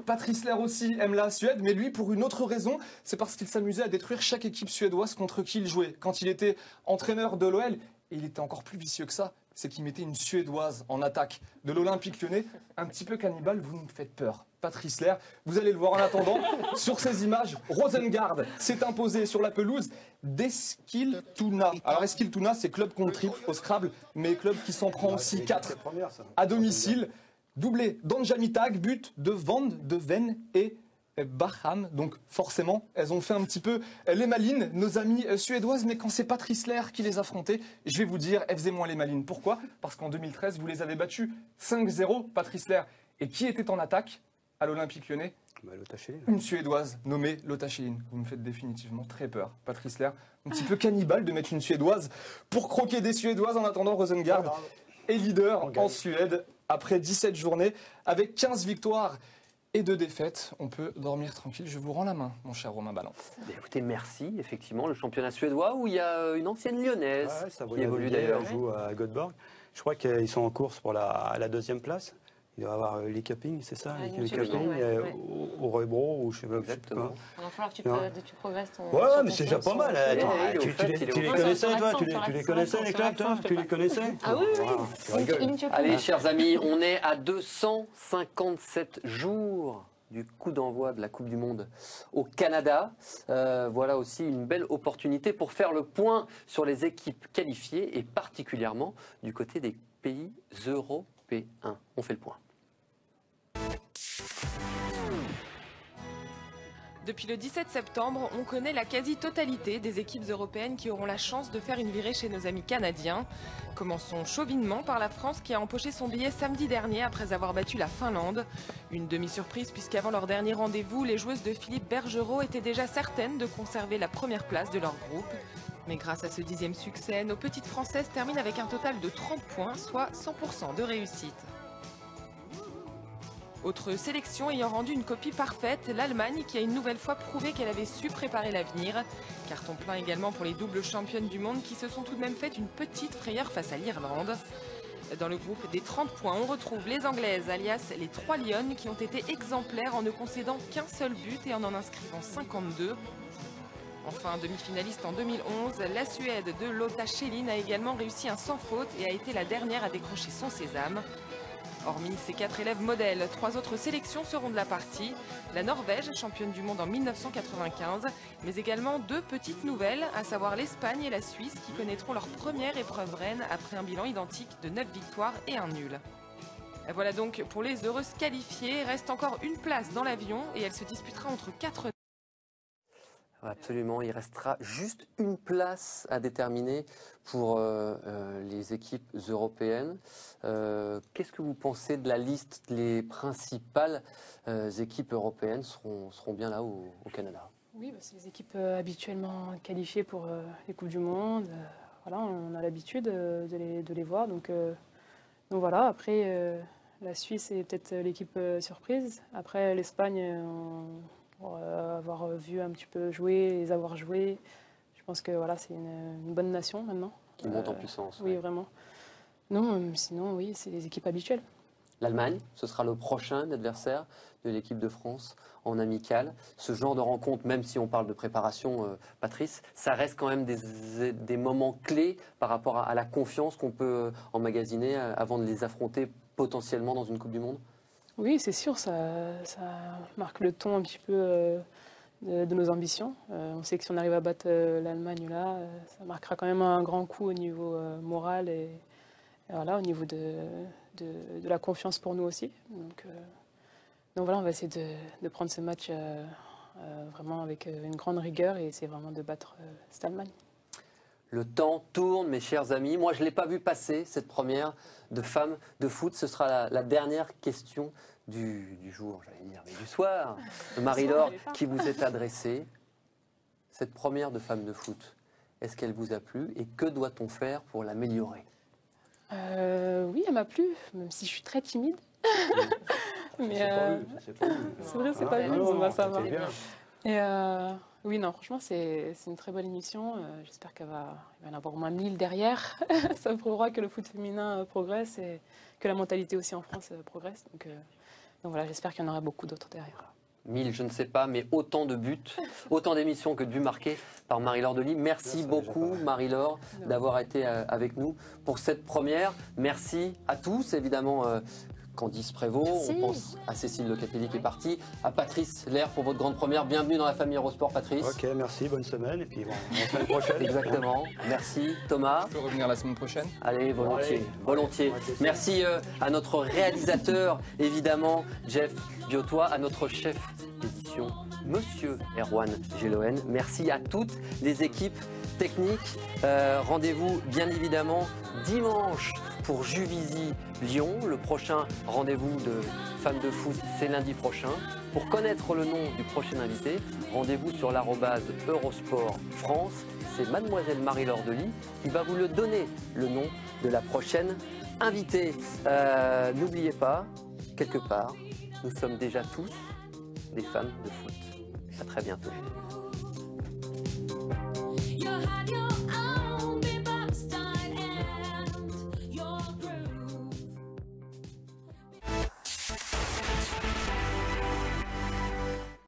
Patrice Lair aussi aime la Suède, mais lui pour une autre raison, c'est parce qu'il s'amusait à détruire chaque équipe suédoise contre qui il jouait. Quand il était entraîneur de l'OL, et il était encore plus vicieux que ça, c'est qu'il mettait une Suédoise en attaque de l'Olympique Lyonnais. Un petit peu cannibale, vous nous faites peur. Patrice Lair, vous allez le voir en attendant. Sur ces images, Rosengard s'est imposé sur la pelouse d'Eskilstuna. Alors Eskilstuna, c'est club contre triple au Scrabble, mais club qui s'en prend aussi 4 à domicile. Doublé d'Anjamitag, but de Van de Ven et Bacham. Donc forcément, elles ont fait un petit peu les malines, nos amies suédoises. Mais quand c'est Patrice Lair qui les affrontait, je vais vous dire, elles faisaient moins les malines. Pourquoi? Parce qu'en 2013, vous les avez battus 5-0, Patrice Lair. Et qui était en attaque à l'Olympique Lyonnais? Une Suédoise nommée Lotta Schelin. Vous me faites définitivement très peur. Patrice Lair, un petit peu cannibale de mettre une Suédoise pour croquer des Suédoises. En attendant, Rosengard est leader en Suède après 17 journées avec 15 victoires et 2 défaites. On peut dormir tranquille. Je vous rends la main, mon cher Romain Ballan. Écoutez, merci. Effectivement, le championnat suédois où il y a une ancienne lyonnaise qui évolue d'ailleurs. joue à Göteborg. Je crois qu'ils sont en course pour la 2e place. Il doit y avoir Lidköping, c'est ça? Lidköping, au Rebro, ou je sais pas. Exactement. Il va falloir que tu progresses ton. Ouais, mais c'est déjà pas mal. Tu les connaissais, toi? Tu les connaissais, les clubs, toi? Tu les connaissais? Ah oui. Allez, chers amis, on est à 257 jours du coup d'envoi de la Coupe du Monde au Canada. Voilà aussi une belle opportunité pour faire le point sur les équipes qualifiées et particulièrement du côté des pays européens. On fait le point. Depuis le 17 septembre, on connaît la quasi-totalité des équipes européennes qui auront la chance de faire une virée chez nos amis canadiens. Commençons chauvinement par la France qui a empoché son billet samedi dernier après avoir battu la Finlande. Une demi-surprise puisqu'avant leur dernier rendez-vous, les joueuses de Philippe Bergerot étaient déjà certaines de conserver la première place de leur groupe. Mais grâce à ce 10e succès, nos petites Françaises terminent avec un total de 30 points, soit 100% de réussite. Autre sélection ayant rendu une copie parfaite, l'Allemagne qui a une nouvelle fois prouvé qu'elle avait su préparer l'avenir. Carton plein également pour les doubles championnes du monde qui se sont tout de même fait une petite frayeur face à l'Irlande. Dans le groupe des 30 points, on retrouve les Anglaises, alias les 3 Lionnes, qui ont été exemplaires en ne concédant qu'un seul but et en inscrivant 52. Enfin, demi-finaliste en 2011, la Suède de Lotta Schelin a également réussi un sans faute et a été la dernière à décrocher son sésame. Hormis ces 4 élèves modèles, 3 autres sélections seront de la partie. La Norvège, championne du monde en 1995, mais également 2 petites nouvelles, à savoir l'Espagne et la Suisse qui connaîtront leur première épreuve reine après un bilan identique de 9 victoires et 1 nul. Voilà donc pour les heureuses qualifiées. Reste encore une place dans l'avion et elle se disputera entre 4. Absolument, il restera juste une place à déterminer pour les équipes européennes. Qu'est-ce que vous pensez de la liste? Les principales équipes européennes seront bien là au Canada? Oui, c'est les équipes habituellement qualifiées pour les Coupes du Monde. Voilà, on a l'habitude de les voir. Donc voilà, après, la Suisse est peut-être l'équipe surprise. Après, l'Espagne, pour avoir vu un petit peu jouer, les avoir joués, je pense que voilà, c'est une bonne nation maintenant. Qui monte en puissance. Oui, vraiment. Non, sinon, oui, c'est les équipes habituelles. L'Allemagne, ce sera le prochain adversaire de l'équipe de France en amical. Ce genre de rencontre, même si on parle de préparation, Patrice, ça reste quand même des moments clés par rapport à la confiance qu'on peut emmagasiner avant de les affronter potentiellement dans une Coupe du Monde? Oui, c'est sûr, ça marque le ton un petit peu de nos ambitions. On sait que si on arrive à battre l'Allemagne là, ça marquera quand même un grand coup au niveau moral et voilà, au niveau de la confiance pour nous aussi. Donc voilà, on va essayer de prendre ce match vraiment avec une grande rigueur et essayer vraiment de battre cette Allemagne. Le temps tourne, mes chers amis. Moi, je ne l'ai pas vu passer, cette première de femmes de foot. Ce sera la dernière question du jour, j'allais dire, mais du soir. Marie-Laure, qui vous est adressée. Cette première de femmes de foot, est-ce qu'elle vous a plu et que doit-on faire pour l'améliorer? Oui, elle m'a plu, même si je suis très timide. Mais c'est vrai, c'est pas vu, ça va. Et oui, non, franchement, c'est une très bonne émission. J'espère qu'il va y en avoir au moins 1000 derrière. Ça prouvera que le foot féminin progresse et que la mentalité aussi en France progresse. Donc voilà, j'espère qu'il y en aura beaucoup d'autres derrière. 1000, je ne sais pas, mais autant de buts, autant d'émissions que de buts marqués par Marie-Laure Delis. Merci beaucoup, Marie-Laure, d'avoir été avec nous pour cette première. Merci à tous, évidemment. Candice Prévost, on pense à Cécile Locatelli qui est partie, à Patrice Lair pour votre grande première. Bienvenue dans la famille Eurosport, Patrice. Ok, merci, bonne semaine, et puis bon, la semaine prochaine. Exactement, merci Thomas. Je peux revenir la semaine prochaine? Allez, volontiers, volontiers. Merci à notre réalisateur, évidemment, Jeff Biotois, à notre chef d'édition, Monsieur Erwan Geloen. Merci à toutes les équipes techniques. Rendez-vous bien évidemment dimanche pour Juvisy Lyon. Le prochain rendez-vous de femmes de foot, c'est lundi prochain. Pour connaître le nom du prochain invité, rendez-vous sur @Eurosport France. C'est Mademoiselle Marie-Laure Delis qui va vous le donner, le nom de la prochaine invitée. N'oubliez pas, quelque part, nous sommes déjà tous des femmes de foot. À très bientôt.